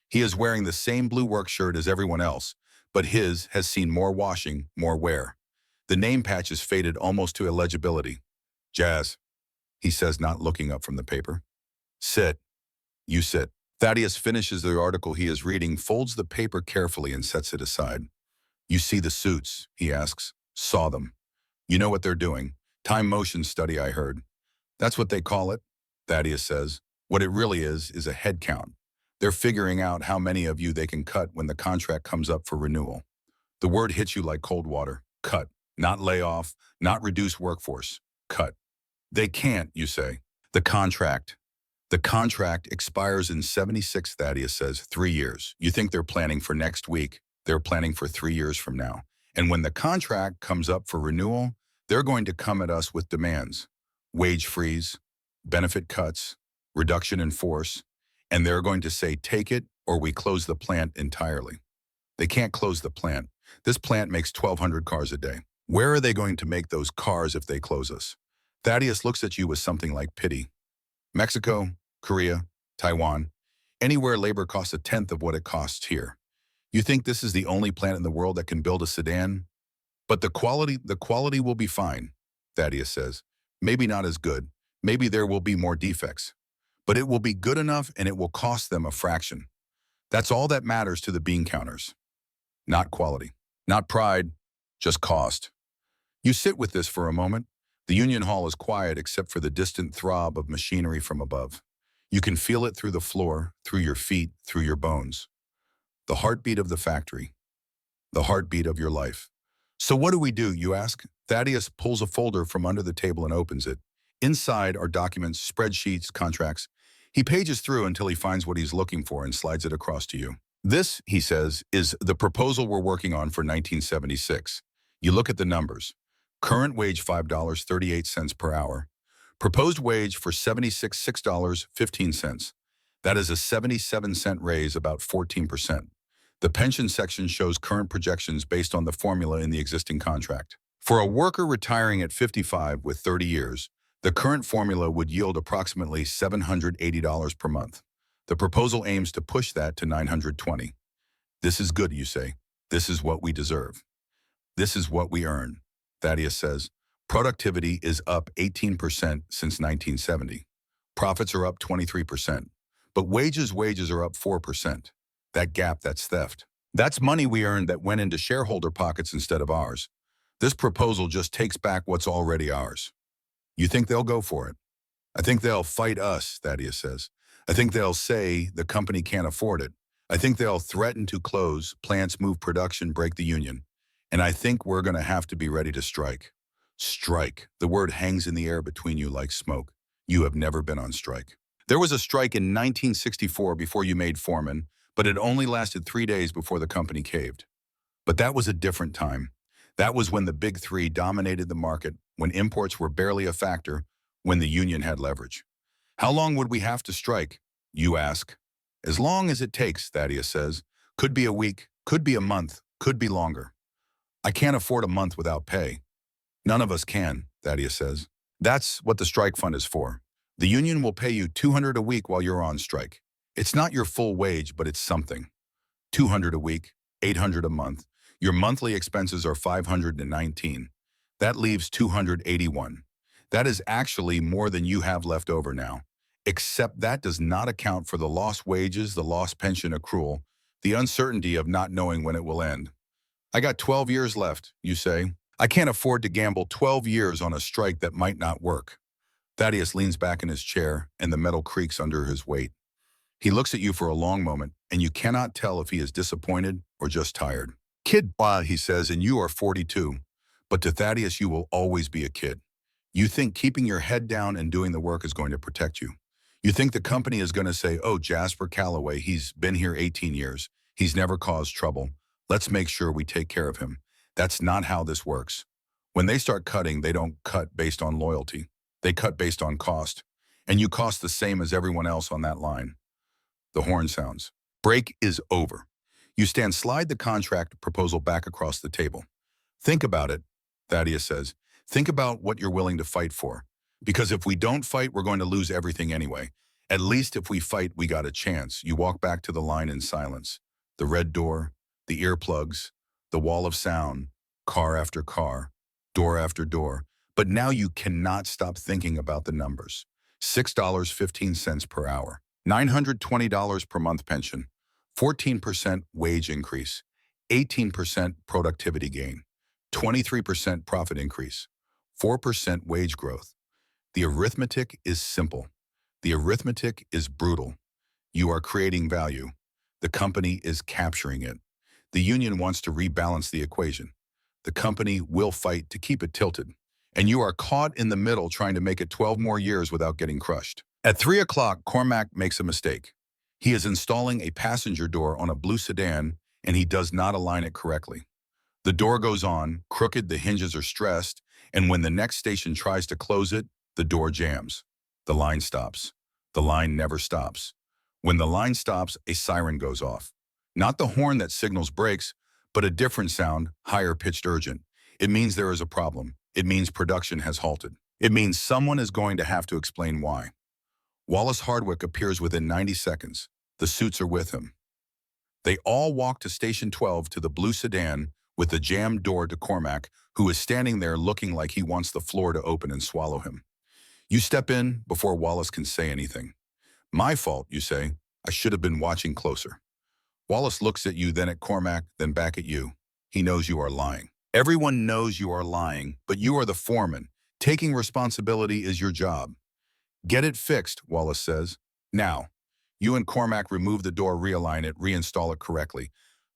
He is wearing the same blue work shirt as everyone else, but his has seen more washing, more wear. The name patch is faded almost to illegibility. "Jazz," he says, not looking up from the paper. "Sit." You sit. Thaddeus finishes the article he is reading, folds the paper carefully, and sets it aside. "You see the suits?" he asks. "Saw them. You know what they're doing. Time motion study, I heard." "That's what they call it," Thaddeus says. "What it really is a head count. They're figuring out how many of you they can cut when the contract comes up for renewal." The word hits you like cold water. Cut. Not lay off, not reduce workforce. Cut. "They can't," you say. The contract expires in 76, Thaddeus says, 3 years. You think they're planning for next week. They're planning for 3 years from now. And when the contract comes up for renewal, they're going to come at us with demands. Wage freeze, benefit cuts, reduction in force. And they're going to say, take it or we close the plant entirely. They can't close the plant. This plant makes 1,200 cars a day. Where are they going to make those cars if they close us? Thaddeus looks at you with something like pity. Mexico, Korea, Taiwan, anywhere labor costs a tenth of what it costs here. You think this is the only plant in the world that can build a sedan? But the quality will be fine, Thaddeus says. Maybe not as good. Maybe there will be more defects. But it will be good enough and it will cost them a fraction. That's all that matters to the bean counters. Not quality, not pride, just cost. You sit with this for a moment. The union hall is quiet except for the distant throb of machinery from above. You can feel it through the floor, through your feet, through your bones. The heartbeat of the factory, the heartbeat of your life. So what do we do, you ask? Thaddeus pulls a folder from under the table and opens it. Inside are documents, spreadsheets, contracts. He pages through until he finds what he's looking for and slides it across to you. This, he says, is the proposal we're working on for 1976. You look at the numbers. Current wage $5.38 per hour. Proposed wage for 76 $6.15. That is a 77-cent raise, about 14%. The pension section shows current projections based on the formula in the existing contract. For a worker retiring at 55 with 30 years, the current formula would yield approximately $780 per month. The proposal aims to push that to $920. This is good, you say. This is what we deserve. This is what we earn, Thaddeus says. Productivity is up 18% since 1970. Profits are up 23%. But wages are up 4%. That gap, that's theft. That's money we earned that went into shareholder pockets instead of ours. This proposal just takes back what's already ours. You think they'll go for it? I think they'll fight us, Thaddeus says. I think they'll say the company can't afford it. I think they'll threaten to close, plants move production, break the union. And I think we're going to have to be ready to strike. Strike. The word hangs in the air between you like smoke. You have never been on strike. There was a strike in 1964 before you made foreman, but it only lasted 3 days before the company caved. But that was a different time. That was when the big three dominated the market, when imports were barely a factor, when the union had leverage. How long would we have to strike, you ask? As long as it takes, Thaddeus says. Could be a week, could be a month, could be longer. I can't afford a month without pay. None of us can, Thaddeus says. That's what the strike fund is for. The union will pay you $200 a week while you're on strike. It's not your full wage, but it's something. $200 a week, $800 a month. Your monthly expenses are $519. That leaves $281. That is actually more than you have left over now. Except that does not account for the lost wages, the lost pension accrual, the uncertainty of not knowing when it will end. I got 12 years left, you say. I can't afford to gamble 12 years on a strike that might not work. Thaddeus leans back in his chair, and the metal creaks under his weight. He looks at you for a long moment, and you cannot tell if he is disappointed or just tired. Kid, he says, and you are 42. But to Thaddeus, you will always be a kid. You think keeping your head down and doing the work is going to protect you. You think the company is going to say, oh, Jasper Calloway, he's been here 18 years. He's never caused trouble. Let's make sure we take care of him. That's not how this works. When they start cutting, they don't cut based on loyalty. They cut based on cost. And you cost the same as everyone else on that line. The horn sounds. Break is over. You slide the contract proposal back across the table. Think about it, Thaddeus says. Think about what you're willing to fight for. Because if we don't fight, we're going to lose everything anyway. At least if we fight, we got a chance. You walk back to the line in silence. The red door, the earplugs, the wall of sound, car after car, door after door. But now you cannot stop thinking about the numbers. $6.15 per hour, $920 per month pension, 14% wage increase, 18% productivity gain, 23% profit increase, 4% wage growth. The arithmetic is simple. The arithmetic is brutal. You are creating value. The company is capturing it. The union wants to rebalance the equation. The company will fight to keep it tilted. And you are caught in the middle trying to make it 12 more years without getting crushed. At 3 o'clock, Cormac makes a mistake. He is installing a passenger door on a blue sedan, and he does not align it correctly. The door goes on, crooked, the hinges are stressed, and when the next station tries to close it, the door jams. The line stops. The line never stops. When the line stops, a siren goes off. Not the horn that signals brakes, but a different sound, higher pitched urgent. It means there is a problem. It means production has halted. It means someone is going to have to explain why. Wallace Hardwick appears within 90 seconds. The suits are with him. They all walk to Station 12 to the blue sedan with the jammed door to Cormac, who is standing there looking like he wants the floor to open and swallow him. You step in before Wallace can say anything. My fault, you say. I should have been watching closer. Wallace looks at you, then at Cormac, then back at you. He knows you are lying. Everyone knows you are lying, but you are the foreman. Taking responsibility is your job. Get it fixed, Wallace says. Now, you and Cormac remove the door, realign it, reinstall it correctly.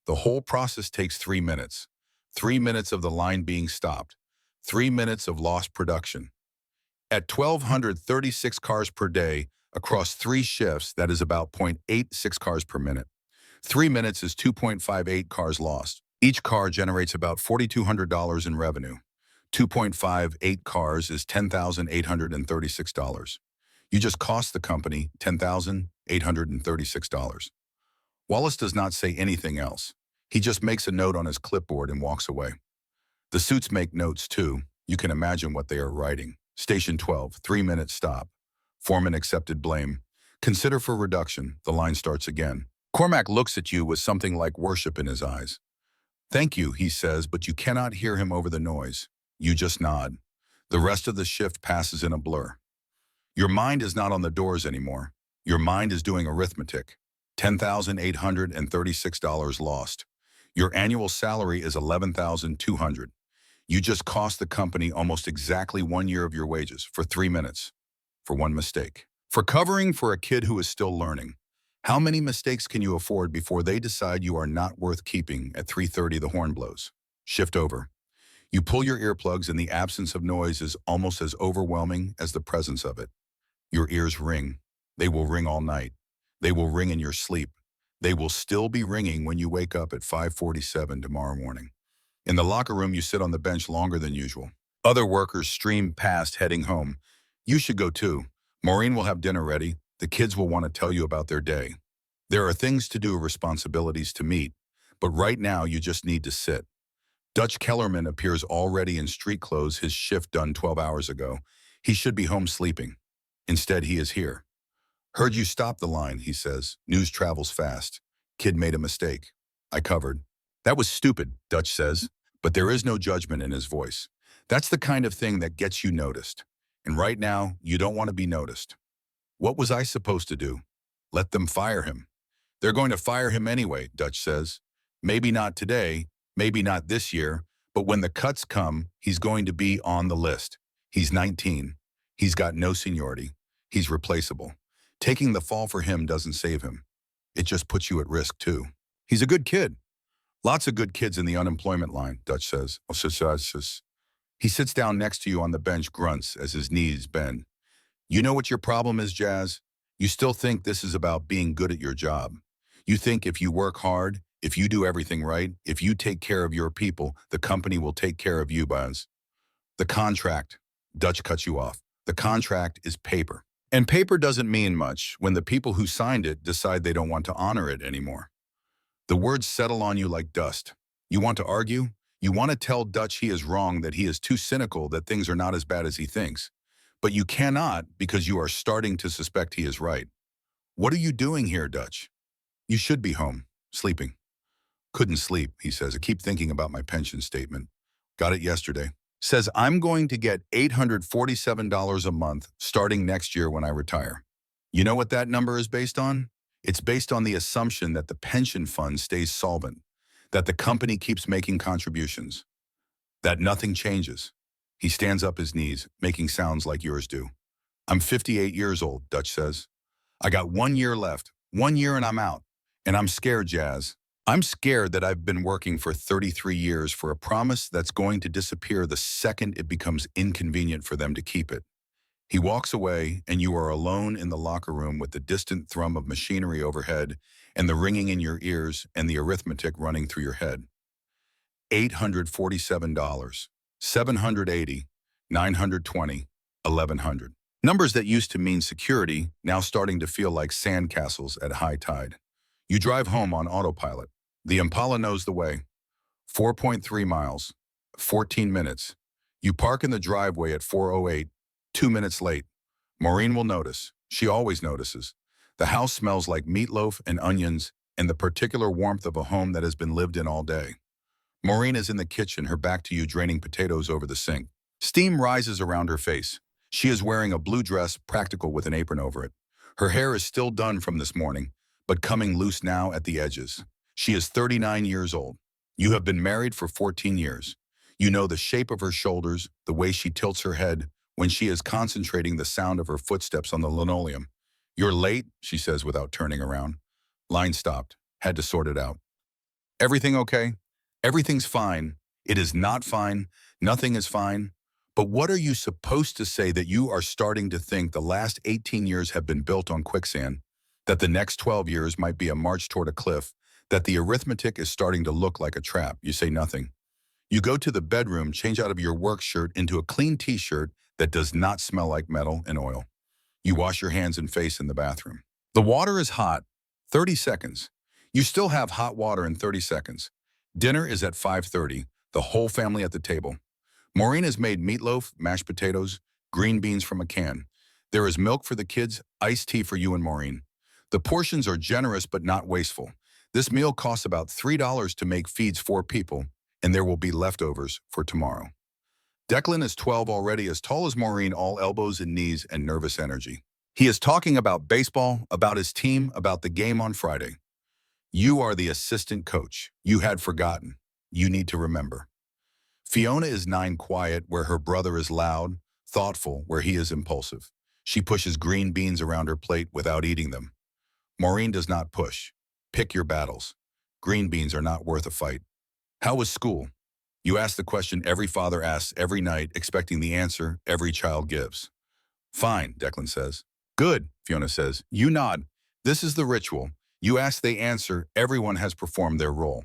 The whole process takes 3 minutes. 3 minutes of the line being stopped. 3 minutes of lost production. At 1,236 cars per day, across 3 shifts, that is about 0.86 cars per minute. 3 minutes is 2.58 cars lost. Each car generates about $4,200 in revenue. 2.58 cars is $10,836. You just cost the company $10,836. Wallace does not say anything else. He just makes a note on his clipboard and walks away. The suits make notes too. You can imagine what they are writing. Station 12, 3-minute stop. Foreman accepted blame. Consider for reduction. The line starts again. Cormac looks at you with something like worship in his eyes. Thank you, he says, but you cannot hear him over the noise. You just nod. The rest of the shift passes in a blur. Your mind is not on the doors anymore. Your mind is doing arithmetic. $10,836 lost. Your annual salary is $11,200. You just cost the company almost exactly 1 year of your wages for 3 minutes. For one mistake. For covering for a kid who is still learning. How many mistakes can you afford before they decide you are not worth keeping at 3:30 the horn blows? Shift over. You pull your earplugs and the absence of noise is almost as overwhelming as the presence of it. Your ears ring. They will ring all night. They will ring in your sleep. They will still be ringing when you wake up at 5:47 tomorrow morning. In the locker room, you sit on the bench longer than usual. Other workers stream past heading home. You should go too. Maureen will have dinner ready. The kids will want to tell you about their day. There are things to do, responsibilities to meet, but right now you just need to sit. Dutch Kellerman appears already in street clothes, his shift done 12 hours ago. He should be home sleeping. Instead, he is here. Heard you stop the line, he says. News travels fast. Kid made a mistake. I covered. That was stupid, Dutch says, but there is no judgment in his voice. That's the kind of thing that gets you noticed. And right now, you don't want to be noticed. What was I supposed to do? Let them fire him. They're going to fire him anyway, Dutch says. Maybe not today, maybe not this year, but when the cuts come, he's going to be on the list. He's 19. He's got no seniority. He's replaceable. Taking the fall for him doesn't save him. It just puts you at risk too. He's a good kid. Lots of good kids in the unemployment line, Dutch says. He sits down next to you on the bench, grunts as his knees bend. You know what your problem is, Jazz? You still think this is about being good at your job. You think if you work hard, if you do everything right, if you take care of your people, the company will take care of you, Buzz. The contract, Dutch cuts you off. The contract is paper. And paper doesn't mean much when the people who signed it decide they don't want to honor it anymore. The words settle on you like dust. You want to argue? You want to tell Dutch he is wrong, that he is too cynical, that things are not as bad as he thinks. But you cannot because you are starting to suspect he is right. What are you doing here, Dutch? You should be home, sleeping. Couldn't sleep, he says. I keep thinking about my pension statement. Got it yesterday. Says I'm going to get $847 a month starting next year when I retire. You know what that number is based on? It's based on the assumption that the pension fund stays solvent, that the company keeps making contributions, that nothing changes. He stands up his knees, making sounds like yours do. I'm 58 years old, Dutch says. I got 1 year left, 1 year and I'm out. And I'm scared, Jazz. I'm scared that I've been working for 33 years for a promise that's going to disappear the second it becomes inconvenient for them to keep it. He walks away, and you are alone in the locker room with the distant thrum of machinery overhead and the ringing in your ears and the arithmetic running through your head. $847, $780, $920, $1,100. Numbers that used to mean security now starting to feel like sandcastles at high tide. You drive home on autopilot. The Impala knows the way. 4.3 miles, 14 minutes. You park in the driveway at 4:08, 2 minutes late. Maureen will notice. She always notices. The house smells like meatloaf and onions and the particular warmth of a home that has been lived in all day. Maureen is in the kitchen, her back to you, draining potatoes over the sink. Steam rises around her face. She is wearing a blue dress, practical with an apron over it. Her hair is still done from this morning, but coming loose now at the edges. She is 39 years old. You have been married for 14 years. You know the shape of her shoulders, the way she tilts her head when she is concentrating, the sound of her footsteps on the linoleum. "You're late," she says without turning around. Line stopped. Had to sort it out. "Everything okay?" "Everything's fine." "It is not fine." "Nothing is fine." But what are you supposed to say? That you are starting to think the last 18 years have been built on quicksand? That the next 12 years might be a march toward a cliff? That the arithmetic is starting to look like a trap? You say nothing. You go to the bedroom, change out of your work shirt into a clean t-shirt that does not smell like metal and oil. You wash your hands and face in the bathroom. The water is hot. 30 seconds. You still have hot water in 30 seconds. Dinner is at 5:30, the whole family at the table. Maureen has made meatloaf, mashed potatoes, green beans from a can. There is milk for the kids, iced tea for you and Maureen. The portions are generous but not wasteful. This meal costs about $3 to make, feeds 4 people, and there will be leftovers for tomorrow. Declan is 12, already as tall as Maureen, all elbows and knees and nervous energy. He is talking about baseball, about his team, about the game on Friday. You are the assistant coach. You had forgotten. You need to remember. Fiona is 9, quiet where her brother is loud, thoughtful where he is impulsive. She pushes green beans around her plate without eating them. Maureen does not push. Pick your battles. Green beans are not worth a fight. How was school? You ask the question every father asks every night, expecting the answer every child gives. Fine, Declan says. Good, Fiona says. You nod. This is the ritual. You ask, they answer. Everyone has performed their role.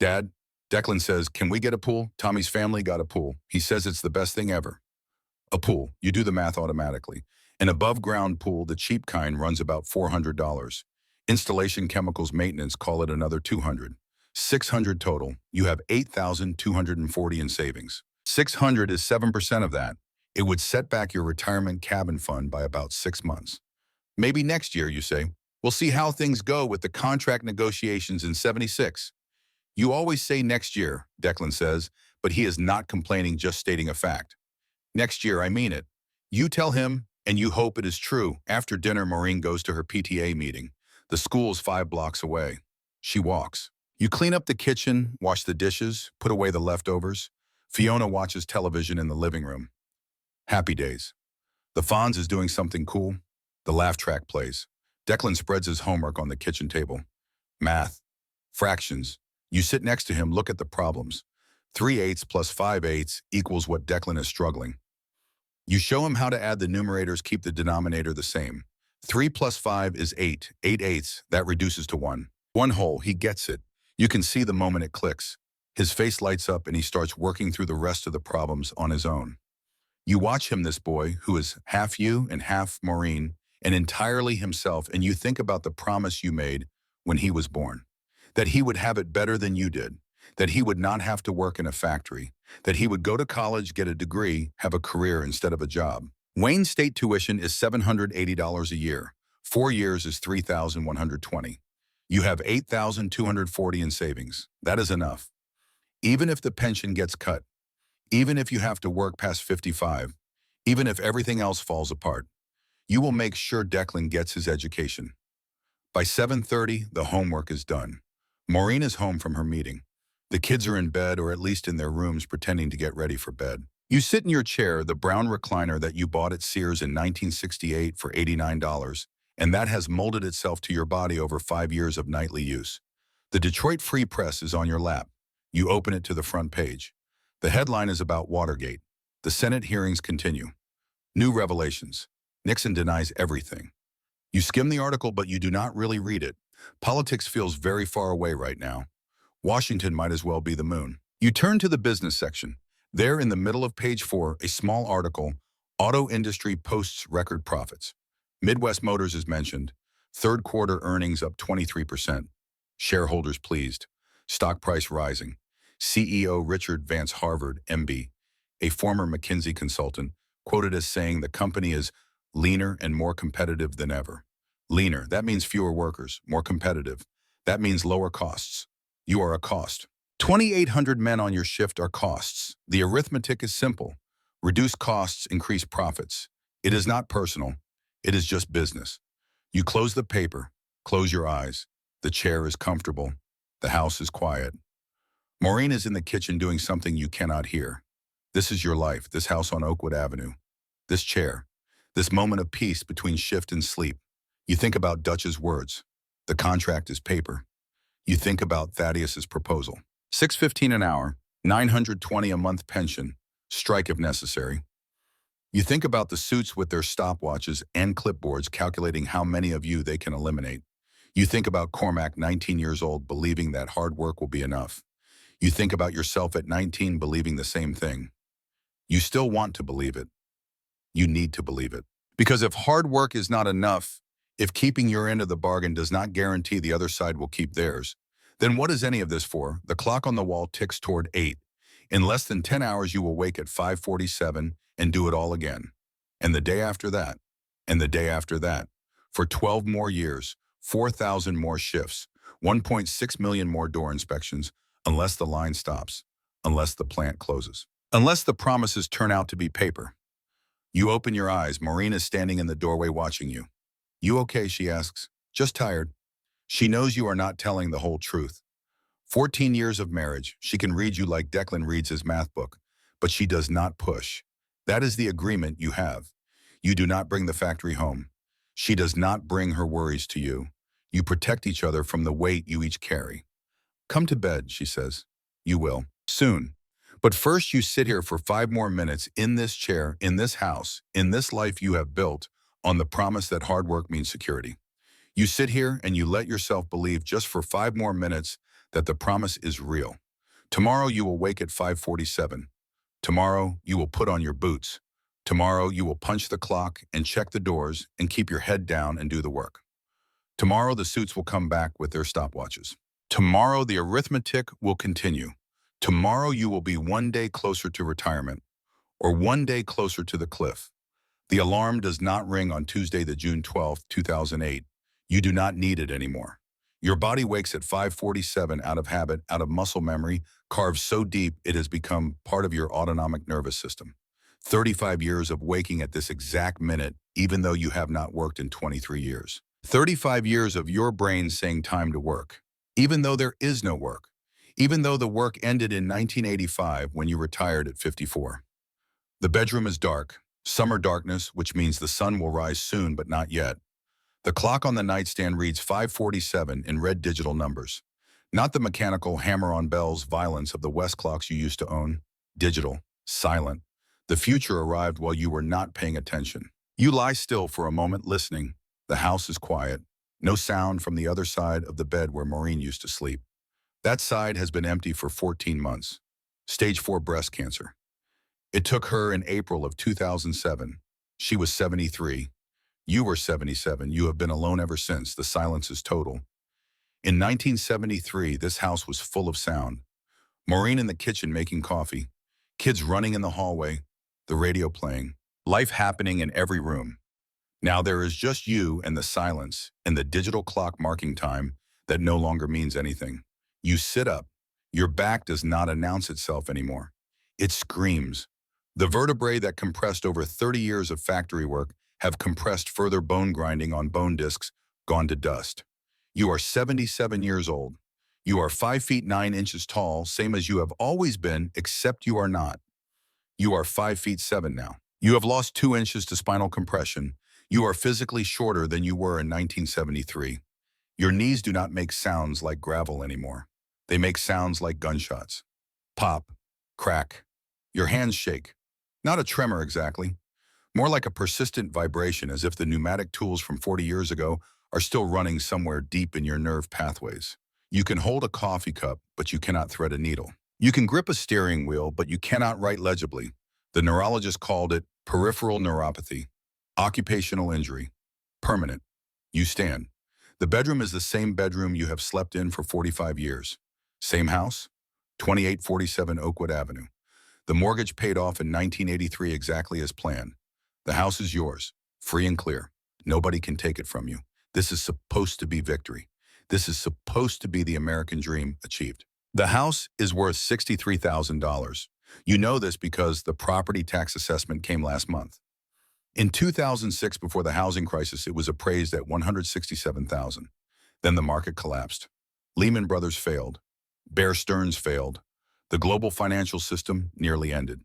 Dad, Declan says, can we get a pool? Tommy's family got a pool. He says it's the best thing ever. A pool. You do the math automatically. An above-ground pool, the cheap kind, runs about $400. Installation, chemicals, maintenance, call it another $200. $600 total. You have $8,240 in savings. $600 is 7% of that. It would set back your retirement cabin fund by about 6 months. Maybe next year, you say. We'll see how things go with the contract negotiations in 76. You always say next year, Declan says, but he is not complaining, just stating a fact. Next year, I mean it. You tell him, and you hope it is true. After dinner, Maureen goes to her PTA meeting. The school's 5 blocks away. She walks. You clean up the kitchen, wash the dishes, put away the leftovers. Fiona watches television in the living room. Happy days. The Fonz is doing something cool. The laugh track plays. Declan spreads his homework on the kitchen table. Math. Fractions. You sit next to him, look at the problems. 3/8 plus 5/8 equals what Declan is struggling. You show him how to add the numerators, keep the denominator the same. 3 plus 5 is 8. 8/8, that reduces to 1. 1 whole, he gets it. You can see the moment it clicks. His face lights up and he starts working through the rest of the problems on his own. You watch him, this boy, who is half you and half Maureen, and entirely himself, and you think about the promise you made when he was born. That he would have it better than you did. That he would not have to work in a factory. That he would go to college, get a degree, have a career instead of a job. Wayne's state tuition is $780 a year. 4 years is $3,120. You have $8,240 in savings. That is enough. Even if the pension gets cut, even if you have to work past 55, even if everything else falls apart, you will make sure Declan gets his education. By 7:30, the homework is done. Maureen is home from her meeting. The kids are in bed, or at least in their rooms, pretending to get ready for bed. You sit in your chair, the brown recliner that you bought at Sears in 1968 for $89, and that has molded itself to your body over 5 years of nightly use. The Detroit Free Press is on your lap. You open it to the front page. The headline is about Watergate. The Senate hearings continue. New revelations. Nixon denies everything. You skim the article, but you do not really read it. Politics feels very far away right now. Washington might as well be the moon. You turn to the business section. There in the middle of page 4, a small article, Auto industry posts record profits. Midwest Motors is mentioned. Third quarter earnings up 23%. Shareholders pleased. Stock price rising. CEO Richard Vance Harvard, MB, a former McKinsey consultant, quoted as saying the company is leaner and more competitive than ever. Leaner, that means fewer workers. More competitive, that means lower costs. You are a cost. 2,800 men on your shift are costs. The arithmetic is simple. Reduce costs, increase profits. It is not personal. It is just business. You close the paper, close your eyes. The chair is comfortable. The house is quiet. Maureen is in the kitchen doing something you cannot hear. This is your life, this house on Oakwood Avenue. This chair, this moment of peace between shift and sleep. You think about Dutch's words. The contract is paper. You think about Thaddeus's proposal. $6.15 an hour, $920 a month pension, strike if necessary. You think about the suits with their stopwatches and clipboards calculating how many of you they can eliminate. You think about Cormac, 19 years old, believing that hard work will be enough. You think about yourself at 19 believing the same thing. You still want to believe it. You need to believe it. Because if hard work is not enough, if keeping your end of the bargain does not guarantee the other side will keep theirs, then what is any of this for? The clock on the wall ticks toward 8. In less than 10 hours, you will wake at 5:47 and do it all again. And the day after that, and the day after that, for 12 more years, 4,000 more shifts, 1.6 million more door inspections, unless the line stops, unless the plant closes, unless the promises turn out to be paper. You open your eyes. Maureen is standing in the doorway watching you. You okay, she asks. Just tired. She knows you are not telling the whole truth. 14 years of marriage, she can read you like Declan reads his math book, but she does not push. That is the agreement you have. You do not bring the factory home. She does not bring her worries to you. You protect each other from the weight you each carry. Come to bed, she says. You will. Soon. But first you sit here for 5 more minutes in this chair, in this house, in this life you have built, on the promise that hard work means security. You sit here and you let yourself believe just for 5 more minutes that the promise is real. Tomorrow you will wake at 5:47. Tomorrow you will put on your boots. Tomorrow you will punch the clock and check the doors and keep your head down and do the work. Tomorrow the suits will come back with their stopwatches. Tomorrow the arithmetic will continue. Tomorrow you will be one day closer to retirement, or one day closer to the cliff. The alarm does not ring on Tuesday, the June 12th, 2008. You do not need it anymore. Your body wakes at 5:47 out of habit, out of muscle memory, carved so deep it has become part of your autonomic nervous system. 35 years of waking at this exact minute, even though you have not worked in 23 years. 35 years of your brain saying time to work, even though there is no work, even though the work ended in 1985 when you retired at 54. The bedroom is dark, summer darkness, which means the sun will rise soon but not yet. The clock on the nightstand reads 5:47 in red digital numbers. Not the mechanical hammer-on-bells violence of the West clocks you used to own. Digital, silent. The future arrived while you were not paying attention. You lie still for a moment listening. The house is quiet. No sound from the other side of the bed where Maureen used to sleep. That side has been empty for 14 months. Stage 4 breast cancer. It took her in April of 2007. She was 73. You were 77. You have been alone ever since. The silence is total. In 1973, this house was full of sound. Maureen in the kitchen making coffee. Kids running in the hallway. The radio playing. Life happening in every room. Now there is just you and the silence and the digital clock marking time that no longer means anything. You sit up. Your back does not announce itself anymore. It screams. The vertebrae that compressed over 30 years of factory work have compressed further bone grinding on bone discs, gone to dust. You are 77 years old. You are 5 feet 9 inches tall, same as you have always been, except you are not. You are 5 feet 7 now. You have lost 2 inches to spinal compression. You are physically shorter than you were in 1973. Your knees do not make sounds like gravel anymore. They make sounds like gunshots. Pop, crack. Your hands shake. Not a tremor exactly. More like a persistent vibration, as if the pneumatic tools from 40 years ago are still running somewhere deep in your nerve pathways. You can hold a coffee cup, but you cannot thread a needle. You can grip a steering wheel, but you cannot write legibly. The neurologist called it Peripheral neuropathy. Occupational injury. Permanent. You stand. The bedroom is the same bedroom you have slept in for 45 years. Same house? 2847 Oakwood Avenue. The mortgage paid off in 1983 exactly as planned. The house is yours, free and clear. Nobody can take it from you. This is supposed to be victory. This is supposed to be the American dream achieved. The house is worth $63,000. You know this because the property tax assessment came last month. In 2006, before the housing crisis, it was appraised at $167,000. Then the market collapsed. Lehman Brothers failed. Bear Stearns failed. The global financial system nearly ended.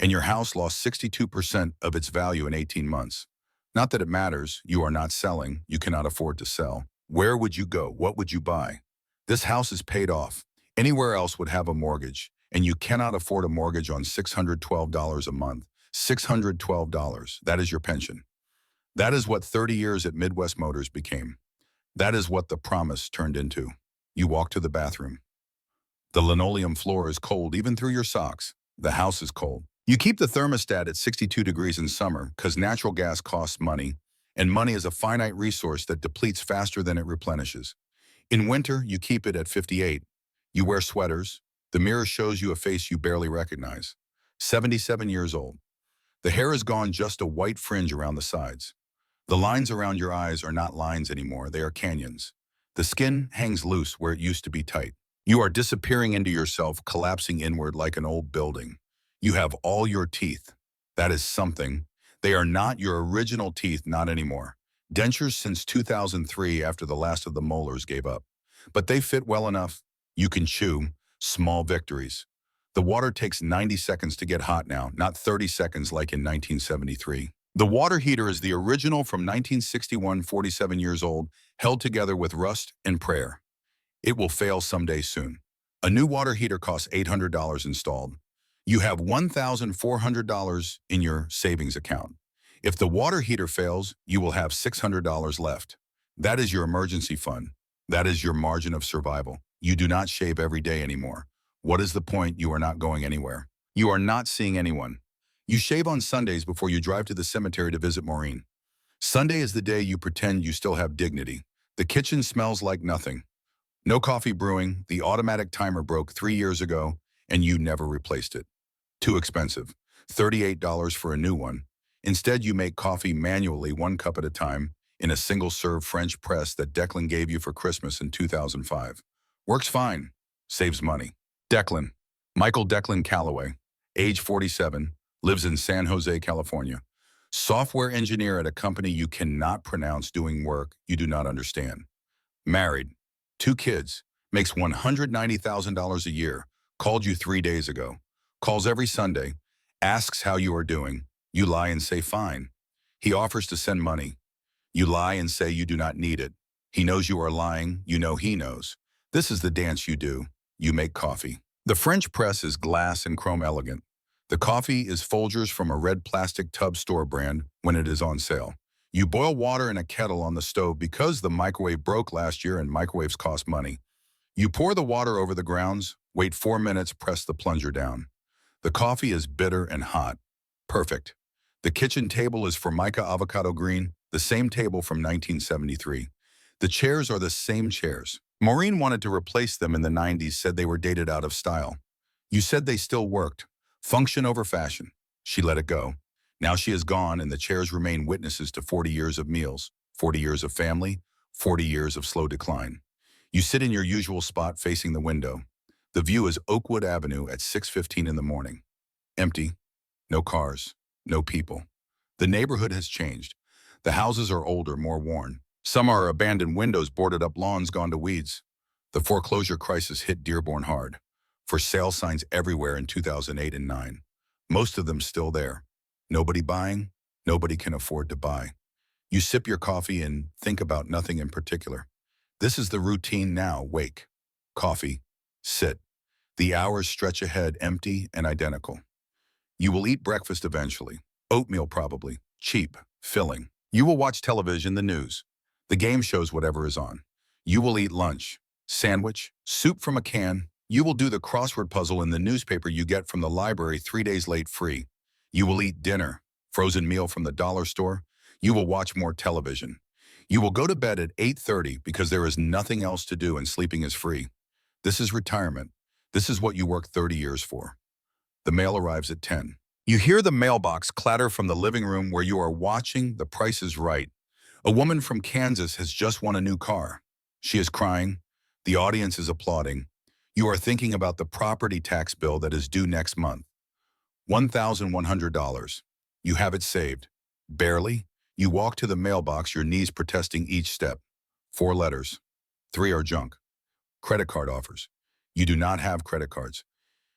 And your house lost 62% of its value in 18 months. Not that it matters. You are not selling. You cannot afford to sell. Where would you go? What would you buy? This house is paid off. Anywhere else would have a mortgage, and you cannot afford a mortgage on $612 a month. $612. That is your pension. That is what 30 years at Midwest Motors became. That is what the promise turned into. You walk to the bathroom. The linoleum floor is cold even through your socks. The house is cold. You keep the thermostat at 62 degrees in summer because natural gas costs money, and money is a finite resource that depletes faster than it replenishes. In winter, you keep it at 58. You wear sweaters. The mirror shows you a face you barely recognize. 77 years old. The hair is gone, just a white fringe around the sides. The lines around your eyes are not lines anymore, they are canyons. The skin hangs loose where it used to be tight. You are disappearing into yourself, collapsing inward like an old building. You have all your teeth. That is something. They are not your original teeth, not anymore. Dentures since 2003 after the last of the molars gave up. But they fit well enough. You can chew. Small victories. The water takes 90 seconds to get hot now, not 30 seconds like in 1973. The water heater is the original from 1961, 47 years old, held together with rust and prayer. It will fail someday soon. A new water heater costs $800 installed. You have $1,400 in your savings account. If the water heater fails, you will have $600 left. That is your emergency fund. That is your margin of survival. You do not shave every day anymore. What is the point? You are not going anywhere. You are not seeing anyone. You shave on Sundays before you drive to the cemetery to visit Maureen. Sunday is the day you pretend you still have dignity. The kitchen smells like nothing. No coffee brewing. The automatic timer broke 3 years ago, and you never replaced it. Too expensive. $38 for a new one. Instead, you make coffee manually, 1 cup at a time, in a single-serve French press that Declan gave you for Christmas in 2005. Works fine. Saves money. Declan. Michael Declan Calloway. Age 47. Lives in San Jose, California. Software engineer at a company you cannot pronounce, doing work you do not understand. Married. 2 kids. Makes $190,000 a year. Called you 3 days ago. Calls every Sunday. Asks how you are doing. You lie and say fine. He offers to send money. You lie and say you do not need it. He knows you are lying. You know he knows. This is the dance you do. You make coffee. The French press is glass and chrome elegant. The coffee is Folgers from a red plastic tub store brand when it is on sale. You boil water in a kettle on the stove because the microwave broke last year and microwaves cost money. You pour the water over the grounds, wait 4 minutes, press the plunger down. The coffee is bitter and hot. Perfect. The kitchen table is Formica avocado green, the same table from 1973. The chairs are the same chairs. Maureen wanted to replace them in the 90s, said they were dated out of style. You said they still worked. Function over fashion. She let it go. Now she is gone, and the chairs remain witnesses to 40 years of meals, 40 years of family, 40 years of slow decline. You sit in your usual spot facing the window. The view is Oakwood Avenue at 6:15 in the morning. Empty. No cars. No people. The neighborhood has changed. The houses are older, more worn. Some are abandoned windows, boarded up lawns gone to weeds. The foreclosure crisis hit Dearborn hard. For sale signs everywhere in 2008 and 9. Most of them still there. Nobody buying, nobody can afford to buy. You sip your coffee and think about nothing in particular. This is the routine now. Wake, coffee, sit. The hours stretch ahead, empty and identical. You will eat breakfast eventually. Oatmeal probably. Cheap, filling. You will watch television, the news. The game shows, whatever is on. You will eat lunch. Sandwich, soup from a can. You will do the crossword puzzle in the newspaper you get from the library 3 days late free. You will eat dinner. frozen meal from the dollar store. You will watch more television. You will go to bed at 8:30 because there is nothing else to do and sleeping is free. This is retirement. This is what you work 30 years for. The mail arrives at 10. You hear the mailbox clatter from the living room where you are watching The Price is Right. A woman from Kansas has just won a new car. She is crying. The audience is applauding. You are thinking about the property tax bill that is due next month. $1,100. You have it saved. Barely. You walk to the mailbox, your knees protesting each step. 4 letters. 3 are junk. Credit card offers. You do not have credit cards.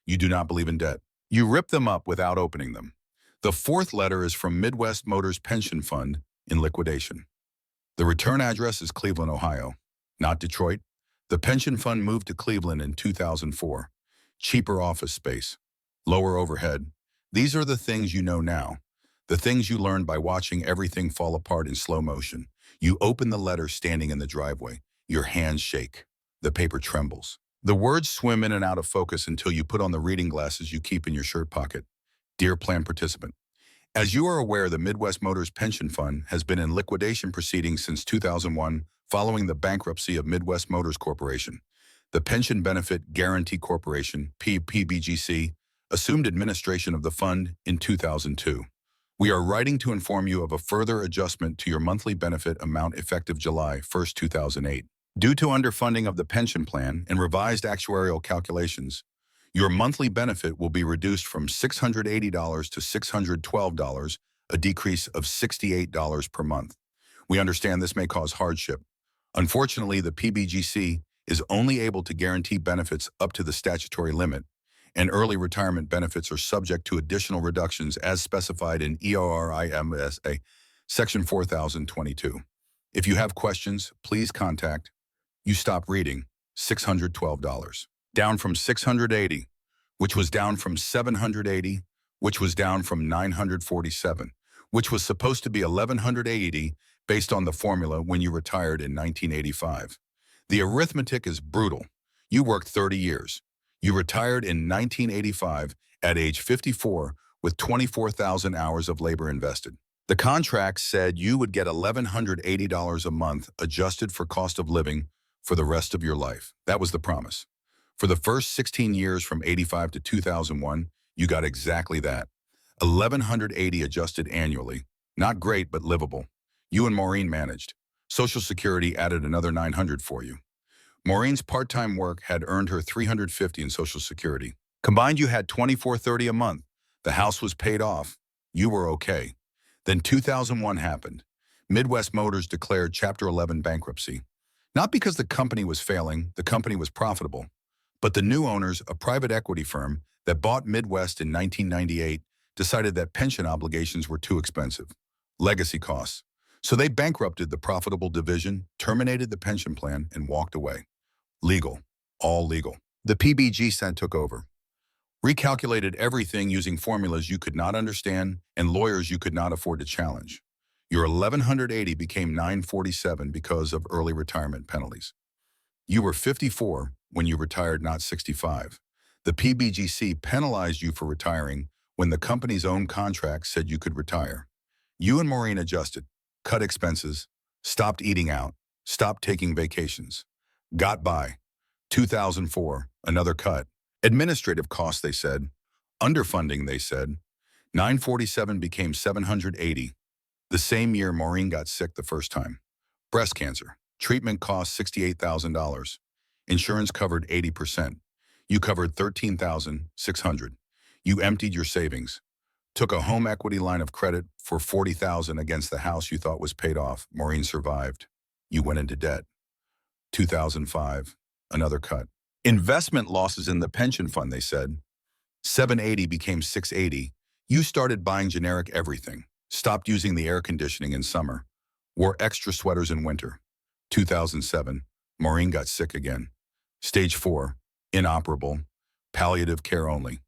You do not believe in debt. You rip them up without opening them. The 4th letter is from Midwest Motors Pension Fund in liquidation. The return address is Cleveland, Ohio, not Detroit. The pension fund moved to Cleveland in 2004. Cheaper office space, lower overhead. These are the things you know now. The things you learned by watching everything fall apart in slow motion. You open the letter standing in the driveway. Your hands shake. The paper trembles. The words swim in and out of focus until you put on the reading glasses you keep in your shirt pocket. Dear plan participant, as you are aware, the Midwest Motors Pension Fund has been in liquidation proceedings since 2001 following the bankruptcy of Midwest Motors Corporation. The Pension Benefit Guaranty Corporation, PBGC, assumed administration of the fund in 2002. We are writing to inform you of a further adjustment to your monthly benefit amount effective July 1, 2008. Due to underfunding of the pension plan and revised actuarial calculations, your monthly benefit will be reduced from $680 to $612, a decrease of $68 per month. We understand this may cause hardship. Unfortunately, the PBGC is only able to guarantee benefits up to the statutory limit, and early retirement benefits are subject to additional reductions as specified in EORIMSA Section 4022. If you have questions, please contact. You stop reading, $612. Down from $680, which was down from $780, which was down from $947, which was supposed to be $1,180 based on the formula when you retired in 1985. The arithmetic is brutal. You worked 30 years. You retired in 1985 at age 54 with 24,000 hours of labor invested. The contract said you would get $1,180 a month adjusted for cost of living for the rest of your life. That was the promise. For the first 16 years from 85 to 2001, you got exactly that. $1,180 adjusted annually. Not great, but livable. You and Maureen managed. Social Security added another $900 for you. Maureen's part-time work had earned her $350 in Social Security. Combined, you had $2,430 a month. The house was paid off. You were okay. Then 2001 happened. Midwest Motors declared Chapter 11 bankruptcy. Not because the company was failing, the company was profitable. But the new owners, a private equity firm that bought Midwest in 1998, decided that pension obligations were too expensive. Legacy costs. So they bankrupted the profitable division, terminated the pension plan, and walked away. Legal. All legal. The PBGC took over. Recalculated everything using formulas you could not understand and lawyers you could not afford to challenge. Your $1,180 became $947 because of early retirement penalties. You were 54 when you retired, not 65. The PBGC penalized you for retiring when the company's own contract said you could retire. You and Maureen adjusted, cut expenses, stopped eating out, stopped taking vacations. Got by. 2004, another cut. Administrative costs, they said. Underfunding, they said. 947 became 780. The same year, Maureen got sick the first time. Breast cancer. Treatment cost $68,000. Insurance covered 80%. You covered $13,600. You emptied your savings. Took a home equity line of credit for $40,000 against the house you thought was paid off. Maureen survived. You went into debt. 2005, another cut. Investment losses in the pension fund, they said. 780 became 680. You started buying generic everything. Stopped using the air conditioning in summer. Wore extra sweaters in winter. 2007, Maureen got sick again. Stage 4, inoperable, palliative care only.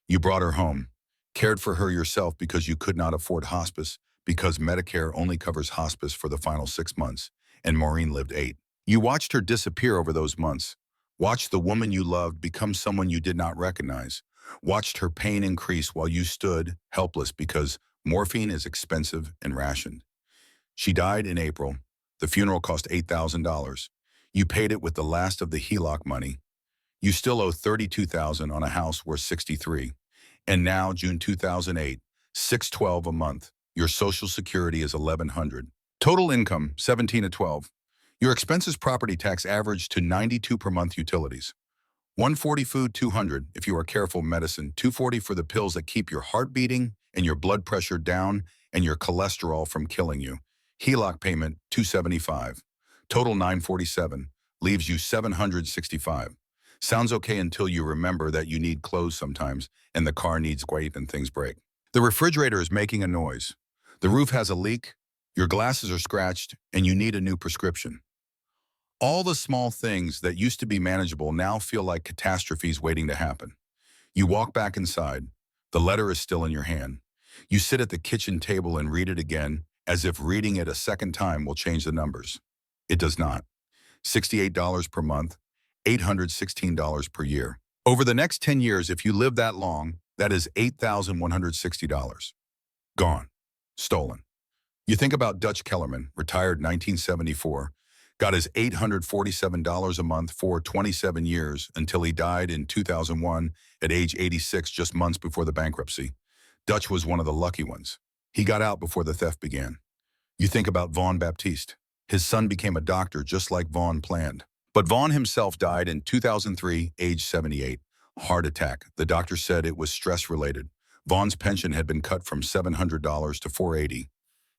You brought her home, cared for her yourself because you could not afford hospice because Medicare only covers hospice for the final 6 months, and Maureen lived 8. You watched her disappear over those months. Watched the woman you loved become someone you did not recognize. Watched her pain increase while you stood helpless because Morphine is expensive and rationed. She died in April. The funeral cost $8,000. You paid it with the last of the HELOC money. You still owe $32,000 on a house worth $63,000. And now, June 2008, $612 a month. Your Social Security is $1,100. Total income, 17 to 12. Your expenses property tax average to 92 per month utilities. 140 food, 200 if you are careful medicine, 240 for the pills that keep your heart beating and your blood pressure down and your cholesterol from killing you. HELOC payment, 275. Total 947, leaves you 765. Sounds okay until you remember that you need clothes sometimes and the car needs weight and things break. The refrigerator is making a noise. The roof has a leak, your glasses are scratched, and you need a new prescription. All the small things that used to be manageable now feel like catastrophes waiting to happen. You walk back inside. The letter is still in your hand. You sit at the kitchen table and read it again, as if reading it a second time will change the numbers. It does not. $68 per month, $816 per year. Over the next 10 years, if you live that long, that is $8,160. Gone. Stolen. You think about Dutch Kellerman, retired 1974, got his $847 a month for 27 years until he died in 2001 at age 86, just months before the bankruptcy. Dutch was one of the lucky ones. He got out before the theft began. You think about Vaughn Baptiste. His son became a doctor just like Vaughn planned. But Vaughn himself died in 2003, age 78. Heart attack. The doctor said it was stress-related. Vaughn's pension had been cut from $700 to $480.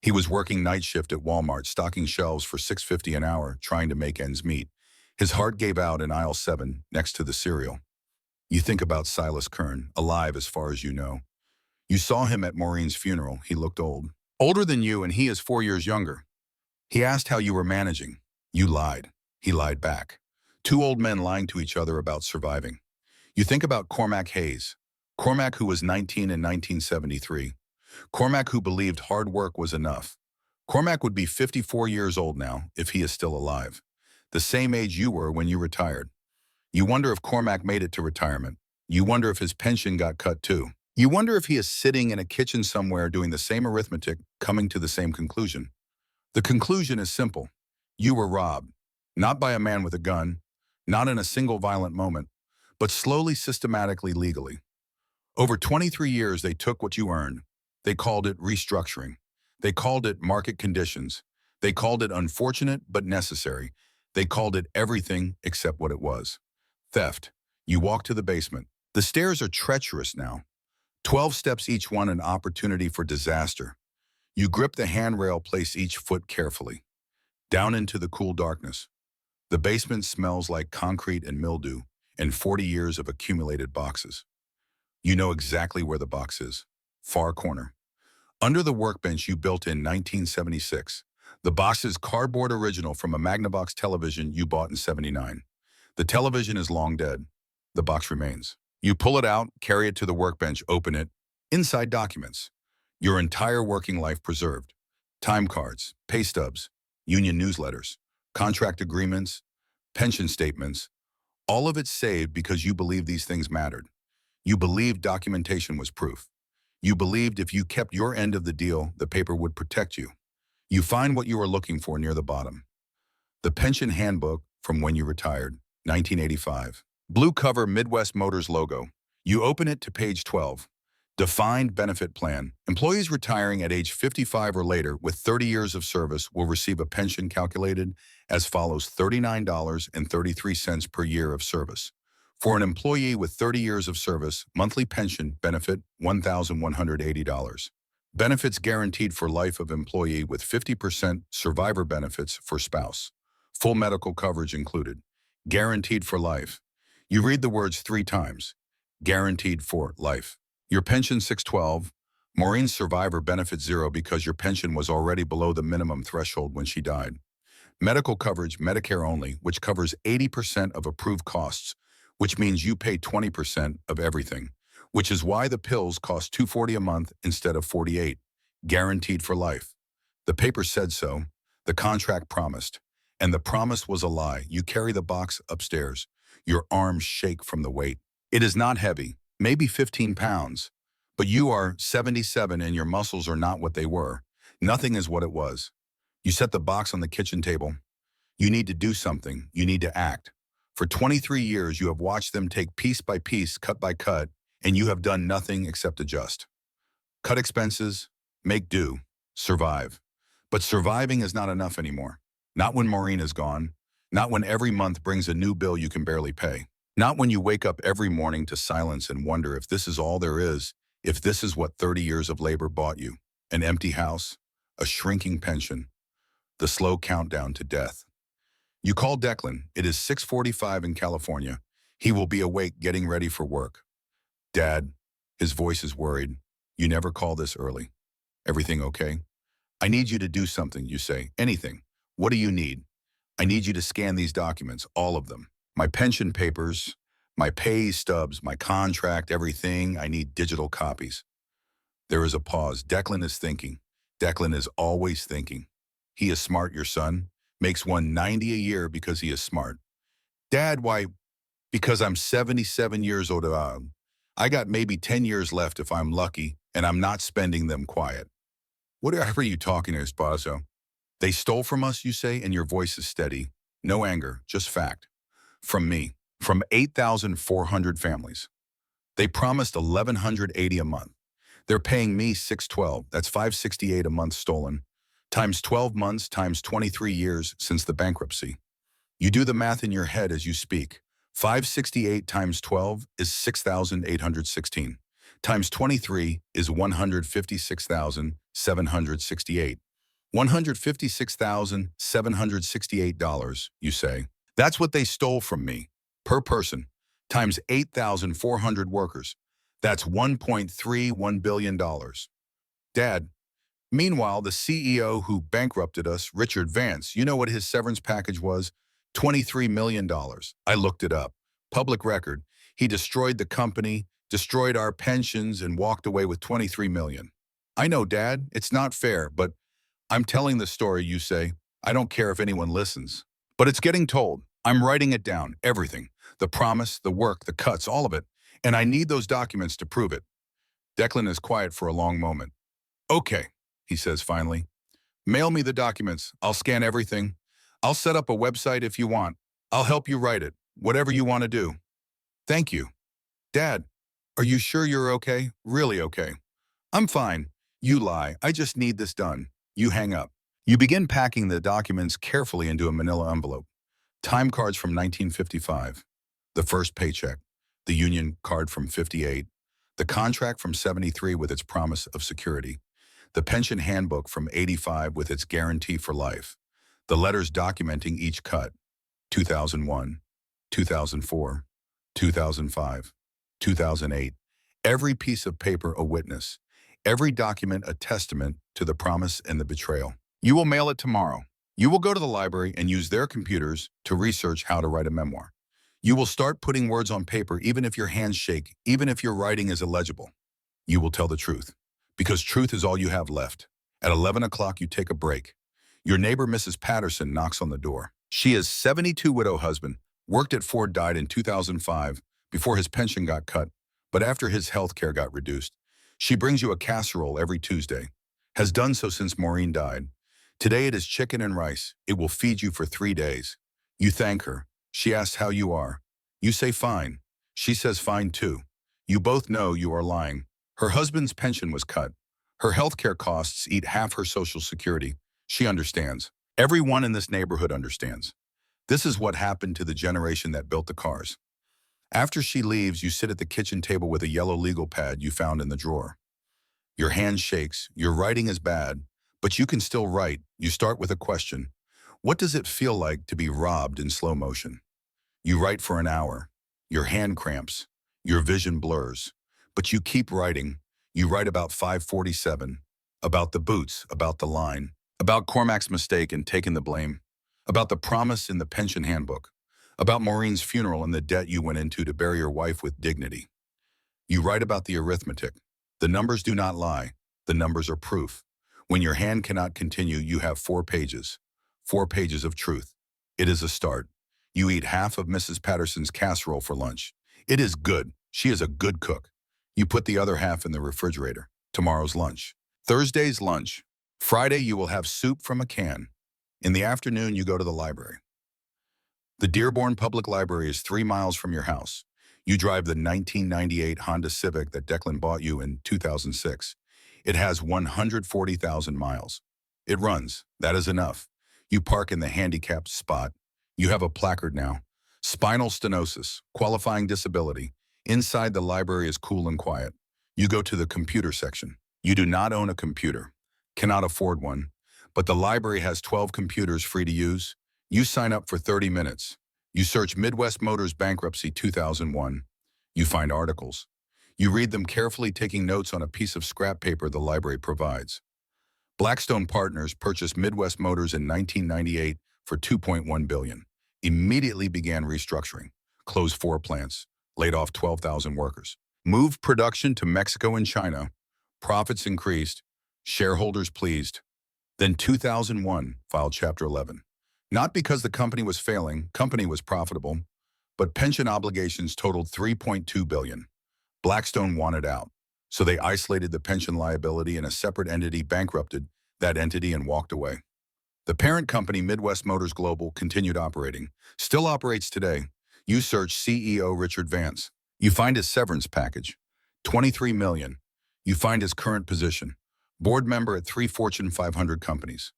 He was working night shift at Walmart, stocking shelves for $650 an hour, trying to make ends meet. His heart gave out in aisle 7, next to the cereal. You think about Silas Kern, alive as far as you know. You saw him at Maureen's funeral. He looked old. Older than you, and he is 4 years younger. He asked how you were managing. You lied. He lied back. Two old men lying to each other about surviving. You think about Cormac Hayes. Cormac, who was 19 in 1973. Cormac, who believed hard work was enough. Cormac would be 54 years old now, if he is still alive. The same age you were when you retired. You wonder if Cormac made it to retirement. You wonder if his pension got cut too. You wonder if he is sitting in a kitchen somewhere doing the same arithmetic, coming to the same conclusion. The conclusion is simple. You were robbed. Not by a man with a gun, not in a single violent moment, but slowly, systematically, legally. Over 23 years, they took what you earned. They called it restructuring. They called it market conditions. They called it unfortunate but necessary. They called it everything except what it was. Theft. You walk to the basement. The stairs are treacherous now. 12 steps, each one an opportunity for disaster. You grip the handrail, place each foot carefully. Down into the cool darkness. The basement smells like concrete and mildew and 40 years of accumulated boxes. You know exactly where the box is. Far corner. Under the workbench you built in 1976. The box is cardboard original from a Magnavox television you bought in '79. The television is long dead. The box remains. You pull it out, carry it to the workbench, open it. Inside documents. Your entire working life preserved. Time cards, pay stubs, union newsletters, contract agreements, pension statements. All of it saved because you believed these things mattered. You believed documentation was proof. You believed if you kept your end of the deal, the paper would protect you. You find what you were looking for near the bottom. The pension handbook from when you retired, 1985. Blue cover, Midwest Motors logo. You open it to page 12. Defined benefit plan. Employees retiring at age 55 or later with 30 years of service will receive a pension calculated as follows: $39.33 per year of service. For an employee with 30 years of service, monthly pension benefit, $1,180. Benefits guaranteed for life of employee with 50% survivor benefits for spouse. Full medical coverage included. Guaranteed for life. You read the words 3 times. Guaranteed for life. Your pension $612. Maureen's survivor benefit 0 because your pension was already below the minimum threshold when she died. Medical coverage, Medicare only, which covers 80% of approved costs, which means you pay 20% of everything, which is why the pills cost $240 a month instead of $48. Guaranteed for life. The paper said so. The contract promised. And the promise was a lie. You carry the box upstairs. Your arms shake from the weight. It is not heavy, maybe 15 pounds, But you are 77 and your muscles are not what they were. Nothing is what it was. You set the box on the kitchen table. You need to do something. You need to act. For 23 years, you have watched them take piece by piece, cut by cut, and you have done nothing except adjust. Cut expenses, make do, survive. But surviving is not enough anymore. Not when Maureen is gone. Not when every month brings a new bill you can barely pay. Not when you wake up every morning to silence and wonder if this is all there is, if this is what 30 years of labor bought you. An empty house, a shrinking pension, the slow countdown to death. You call Declan. It is 6:45 in California. He will be awake getting ready for work. Dad, his voice is worried. You never call this early. Everything okay? I need you to do something, you say. Anything. What do you need? I need you to scan these documents, all of them. My pension papers, my pay stubs, my contract, everything. I need digital copies. There is a pause. Declan is thinking. Declan is always thinking. He is smart, your son. Makes 190 a year because he is smart. Dad, why? Because I'm 77 years old. I got maybe 10 years left if I'm lucky, and I'm not spending them quiet. Whatever are you talking to, Espazo? They stole from us, you say, and your voice is steady. No anger, just fact. From me. From 8,400 families. They promised 1,180 a month. They're paying me 612. That's 568 a month stolen. Times 12 months times 23 years since the bankruptcy. You do the math in your head as you speak. 568 times 12 is 6,816. Times 23 is 156,768. $156,768, you say. That's what they stole from me, per person, times 8,400 workers. That's $1.31 billion. Dad, meanwhile, the CEO who bankrupted us, Richard Vance, you know what his severance package was? $23 million. I looked it up. Public record. He destroyed the company, destroyed our pensions, and walked away with $23 million. I know, Dad, it's not fair, but I'm telling the story, you say. I don't care if anyone listens. But it's getting told. I'm writing it down, everything. The promise, the work, the cuts, all of it. And I need those documents to prove it. Declan is quiet for a long moment. Okay, he says finally. Mail me the documents. I'll scan everything. I'll set up a website if you want. I'll help you write it. Whatever you want to do. Thank you. Dad, are you sure you're okay? Really okay? I'm fine. You lie. I just need this done. You hang up. You begin packing the documents carefully into a manila envelope. Time cards from 1955. The first paycheck. The union card from 58. The contract from 73 with its promise of security. The pension handbook from 85 with its guarantee for life. The letters documenting each cut. 2001, 2004, 2005, 2008. Every piece of paper a witness. Every document a testament to the promise and the betrayal. You will mail it tomorrow. You will go to the library and use their computers to research how to write a memoir. You will start putting words on paper even if your hands shake, even if your writing is illegible. You will tell the truth, because truth is all you have left. At 11 o'clock, you take a break. Your neighbor, Mrs. Patterson, knocks on the door. She is 72, widow husband, worked at Ford, died in 2005 before his pension got cut, but after his health care got reduced. She brings you a casserole every Tuesday, has done so since Maureen died. Today it is chicken and rice. It will feed you for 3 days. You thank her. She asks how you are. You say fine. She says fine too. You both know you are lying. Her husband's pension was cut. Her health care costs eat half her Social Security. She understands. Everyone in this neighborhood understands. This is what happened to the generation that built the cars. After she leaves, you sit at the kitchen table with a yellow legal pad you found in the drawer. Your hand shakes. Your writing is bad, but you can still write. You start with a question. What does it feel like to be robbed in slow motion? You write for an hour. Your hand cramps. Your vision blurs. But you keep writing. You write about 547, about the boots, about the line, about Cormac's mistake and taking the blame, about the promise in the pension handbook, about Maureen's funeral and the debt you went into to bury your wife with dignity. You write about the arithmetic. The numbers do not lie. The numbers are proof. When your hand cannot continue, you have 4 pages. 4 pages of truth. It is a start. You eat half of Mrs. Patterson's casserole for lunch. It is good. She is a good cook. You put the other half in the refrigerator. Tomorrow's lunch. Thursday's lunch. Friday, you will have soup from a can. In the afternoon, you go to the library. The Dearborn Public Library is 3 miles from your house. You drive the 1998 Honda Civic that Declan bought you in 2006. It has 140,000 miles. It runs. That is enough. You park in the handicapped spot. You have a placard now. Spinal stenosis, qualifying disability. Inside the library is cool and quiet. You go to the computer section. You do not own a computer, cannot afford one, but the library has 12 computers free to use. You sign up for 30 minutes. You search Midwest Motors bankruptcy 2001. You find articles. You read them carefully, taking notes on a piece of scrap paper the library provides. Blackstone Partners purchased Midwest Motors in 1998 for $2.1 billion. Immediately began restructuring, closed 4 plants, laid off 12,000 workers, moved production to Mexico and China. Profits increased, shareholders pleased. Then 2001 filed Chapter 11. Not because the company was failing, company was profitable, but pension obligations totaled $3.2 billion. Blackstone wanted out, so they isolated the pension liability in a separate entity, bankrupted that entity, and walked away. The parent company, Midwest Motors Global, continued operating, still operates today. You search CEO Richard Vance. You find his severance package, $23 million. You find his current position, board member at 3 Fortune 500 companies.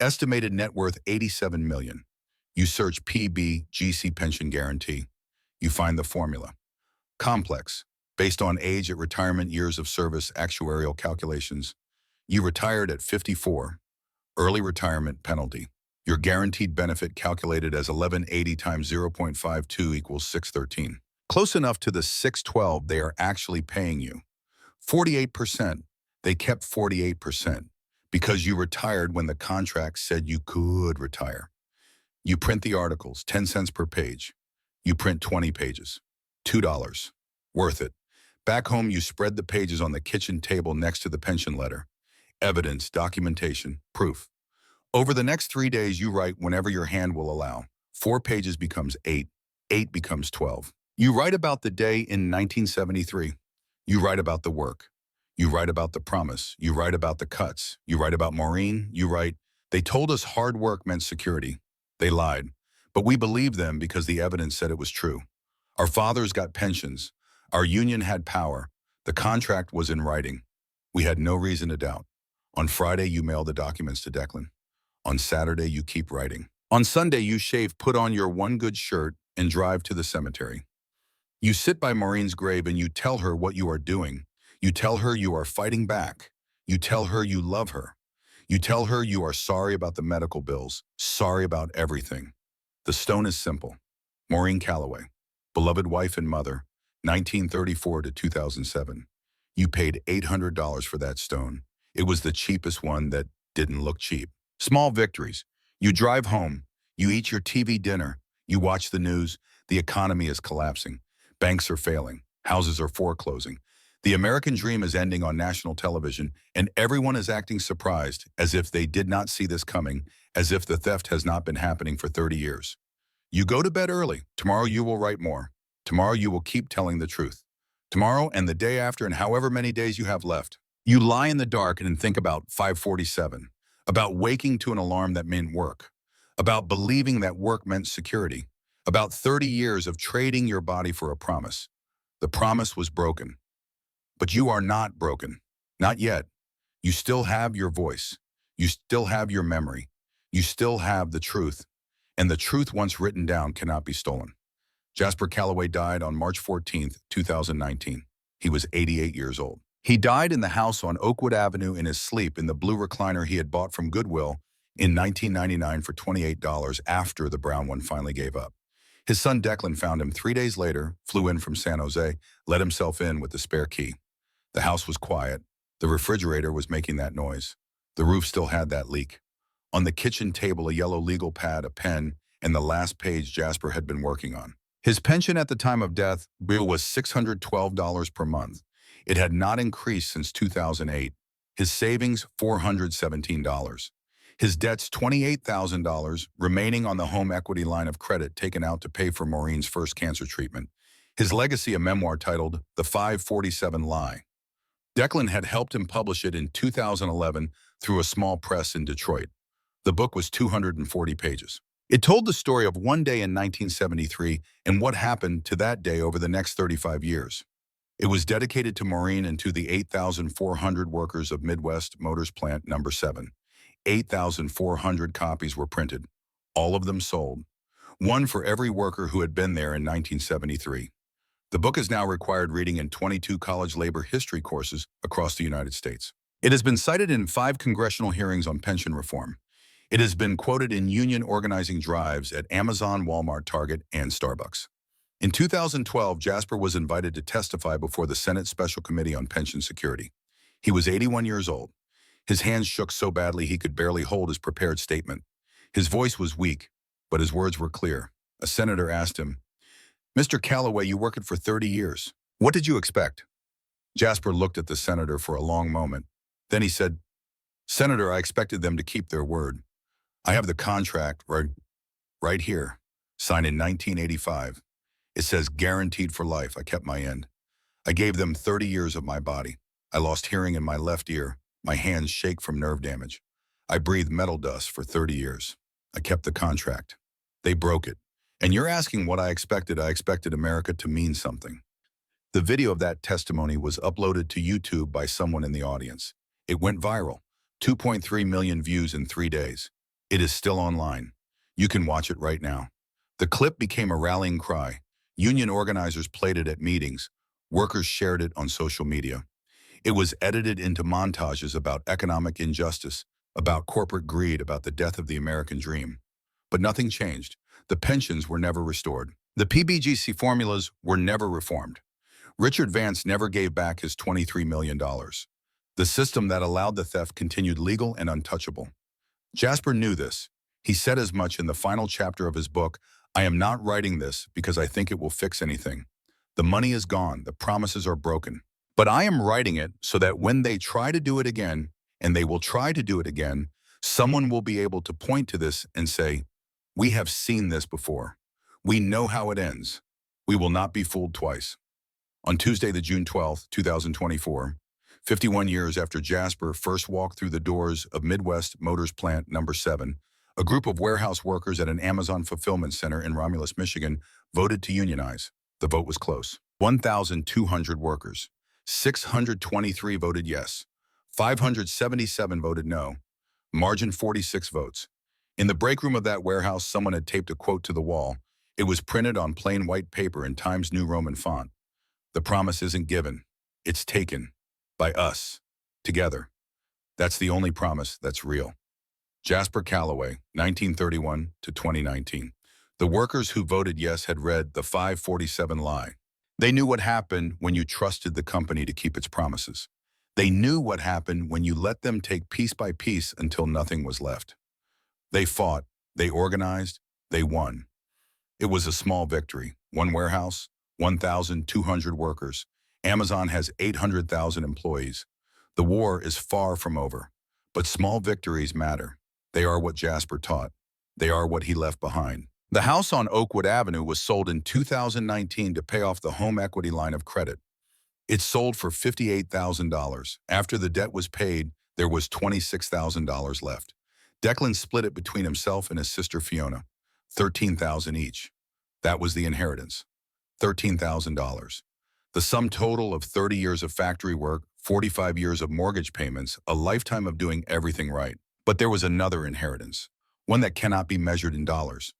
Estimated net worth $87 million. You search PBGC pension guarantee. You find the formula. Complex, based on age at retirement, years of service, actuarial calculations. You retired at 54. Early retirement penalty. Your guaranteed benefit calculated as 1180 times 0.52 equals 613. Close enough to the 612 they are actually paying you. 48%. They kept 48% because you retired when the contract said you could retire. You print the articles, 10 cents per page. You print 20 pages, $2. Worth it. Back home, you spread the pages on the kitchen table next to the pension letter. Evidence, documentation, proof. Over the next 3 days, you write whenever your hand will allow. 4 pages becomes 8. 8 becomes 12. You write about the day in 1973. You write about the work. You write about the promise. You write about the cuts. You write about Maureen. You write, they told us hard work meant security. They lied. But we believed them because the evidence said it was true. Our fathers got pensions. Our union had power. The contract was in writing. We had no reason to doubt. On Friday, you mail the documents to Declan. On Saturday, you keep writing. On Sunday, you shave, put on your one good shirt, and drive to the cemetery. You sit by Maureen's grave and you tell her what you are doing. You tell her you are fighting back. You tell her you love her. You tell her you are sorry about the medical bills, sorry about everything. The stone is simple. Maureen Calloway, beloved wife and mother, 1934 to 2007. You paid $800 for that stone. It was the cheapest one that didn't look cheap. Small victories. You drive home. You eat your TV dinner. You watch the news. The economy is collapsing. Banks are failing. Houses are foreclosing. The American dream is ending on national television, and everyone is acting surprised, as if they did not see this coming, as if the theft has not been happening for 30 years. You go to bed early. Tomorrow you will write more. Tomorrow you will keep telling the truth. Tomorrow and the day after and however many days you have left. You lie in the dark and think about 547, about waking to an alarm that meant work, about believing that work meant security, about 30 years of trading your body for a promise. The promise was broken. But you are not broken. Not yet. You still have your voice. You still have your memory. You still have the truth. And the truth once written down cannot be stolen. Jasper Calloway died on March 14th, 2019. He was 88 years old. He died in the house on Oakwood Avenue in his sleep in the blue recliner he had bought from Goodwill in 1999 for $28 after the brown one finally gave up. His son Declan found him 3 days later, flew in from San Jose, let himself in with the spare key. The house was quiet. The refrigerator was making that noise. The roof still had that leak. On the kitchen table, a yellow legal pad, a pen, and the last page Jasper had been working on. His pension at the time of death bill was $612 per month. It had not increased since 2008. His savings, $417. His debts, $28,000, remaining on the home equity line of credit taken out to pay for Maureen's first cancer treatment. His legacy, a memoir titled The 547 Lie. Declan had helped him publish it in 2011 through a small press in Detroit. The book was 240 pages. It told the story of one day in 1973 and what happened to that day over the next 35 years. It was dedicated to Maureen and to the 8,400 workers of Midwest Motors Plant Number 7. 8,400 copies were printed, all of them sold, one for every worker who had been there in 1973. The book is now required reading in 22 college labor history courses across the United States. It has been cited in 5 congressional hearings on pension reform. It has been quoted in union organizing drives at Amazon, Walmart, Target, and Starbucks. In 2012, Jasper was invited to testify before the Senate Special Committee on Pension Security. He was 81 years old. His hands shook so badly he could barely hold his prepared statement. His voice was weak, but his words were clear. A senator asked him, "Mr. Calloway, you worked for 30 years. What did you expect?" Jasper looked at the senator for a long moment. Then he said, "Senator, I expected them to keep their word. I have the contract right here, signed in 1985. It says guaranteed for life. I kept my end. I gave them 30 years of my body. I lost hearing in my left ear. My hands shake from nerve damage. I breathed metal dust for 30 years. I kept the contract. They broke it. And you're asking what I expected. I expected America to mean something." The video of that testimony was uploaded to YouTube by someone in the audience. It went viral, 2.3 million views in 3 days. It is still online. You can watch it right now. The clip became a rallying cry. Union organizers played it at meetings. Workers shared it on social media. It was edited into montages about economic injustice, about corporate greed, about the death of the American dream. But nothing changed. The pensions were never restored. The PBGC formulas were never reformed. Richard Vance never gave back his $23 million. The system that allowed the theft continued legal and untouchable. Jasper knew this. He said as much in the final chapter of his book, "I am not writing this because I think it will fix anything. The money is gone, the promises are broken. But I am writing it so that when they try to do it again, and they will try to do it again, someone will be able to point to this and say, 'We have seen this before. We know how it ends. We will not be fooled twice.'" On Tuesday, the June 12th, 2024, 51 years after Jasper first walked through the doors of Midwest Motors Plant Number 7, a group of warehouse workers at an Amazon fulfillment center in Romulus, Michigan, voted to unionize. The vote was close. 1,200 workers. 623 voted yes. 577 voted no. Margin 46 votes. In the break room of that warehouse, someone had taped a quote to the wall. It was printed on plain white paper in Times New Roman font. "The promise isn't given. It's taken. By us. Together. That's the only promise that's real." Jasper Calloway, 1931 to 2019. The workers who voted yes had read The 547 Lie. They knew what happened when you trusted the company to keep its promises. They knew what happened when you let them take piece by piece until nothing was left. They fought, they organized, they won. It was a small victory. One warehouse, 1,200 workers. Amazon has 800,000 employees. The war is far from over. But small victories matter. They are what Jasper taught. They are what he left behind. The house on Oakwood Avenue was sold in 2019 to pay off the home equity line of credit. It sold for $58,000. After the debt was paid, there was $26,000 left. Declan split it between himself and his sister Fiona, $13,000 each. That was the inheritance, $13,000. The sum total of 30 years of factory work, 45 years of mortgage payments, a lifetime of doing everything right. But there was another inheritance, one that cannot be measured in dollars.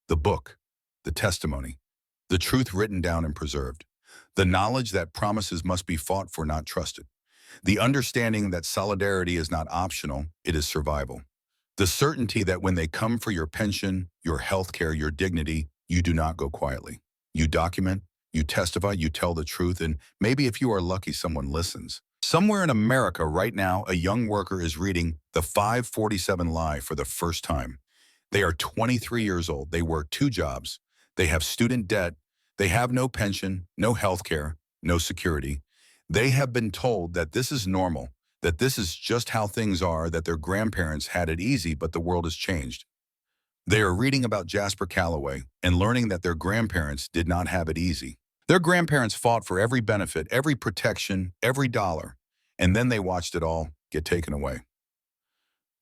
The book, the testimony, the truth written down and preserved, the knowledge that promises must be fought for, not trusted, the understanding that solidarity is not optional, it is survival, the certainty that when they come for your pension, your health care, your dignity, you do not go quietly. You document, you testify, you tell the truth, and maybe if you are lucky, someone listens. Somewhere in America right now, a young worker is reading The 547 Lie for the first time. They are 23 years old. They work 2 jobs. They have student debt. They have no pension, no health care, no security. They have been told that this is normal, that this is just how things are, that their grandparents had it easy, but the world has changed. They are reading about Jasper Calloway and learning that their grandparents did not have it easy. Their grandparents fought for every benefit, every protection, every dollar, and then they watched it all get taken away.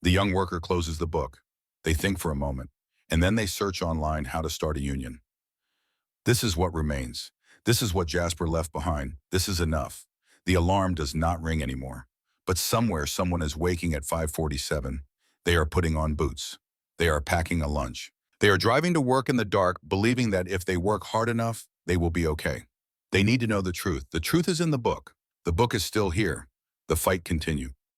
The young worker closes the book. They think for a moment, and then they search online how to start a union. This is what remains. This is what Jasper left behind. This is enough. The alarm does not ring anymore. But somewhere someone is waking at 5:47. They are putting on boots. They are packing a lunch. They are driving to work in the dark, believing that if they work hard enough, they will be okay. They need to know the truth. The truth is in the book. The book is still here. The fight continues.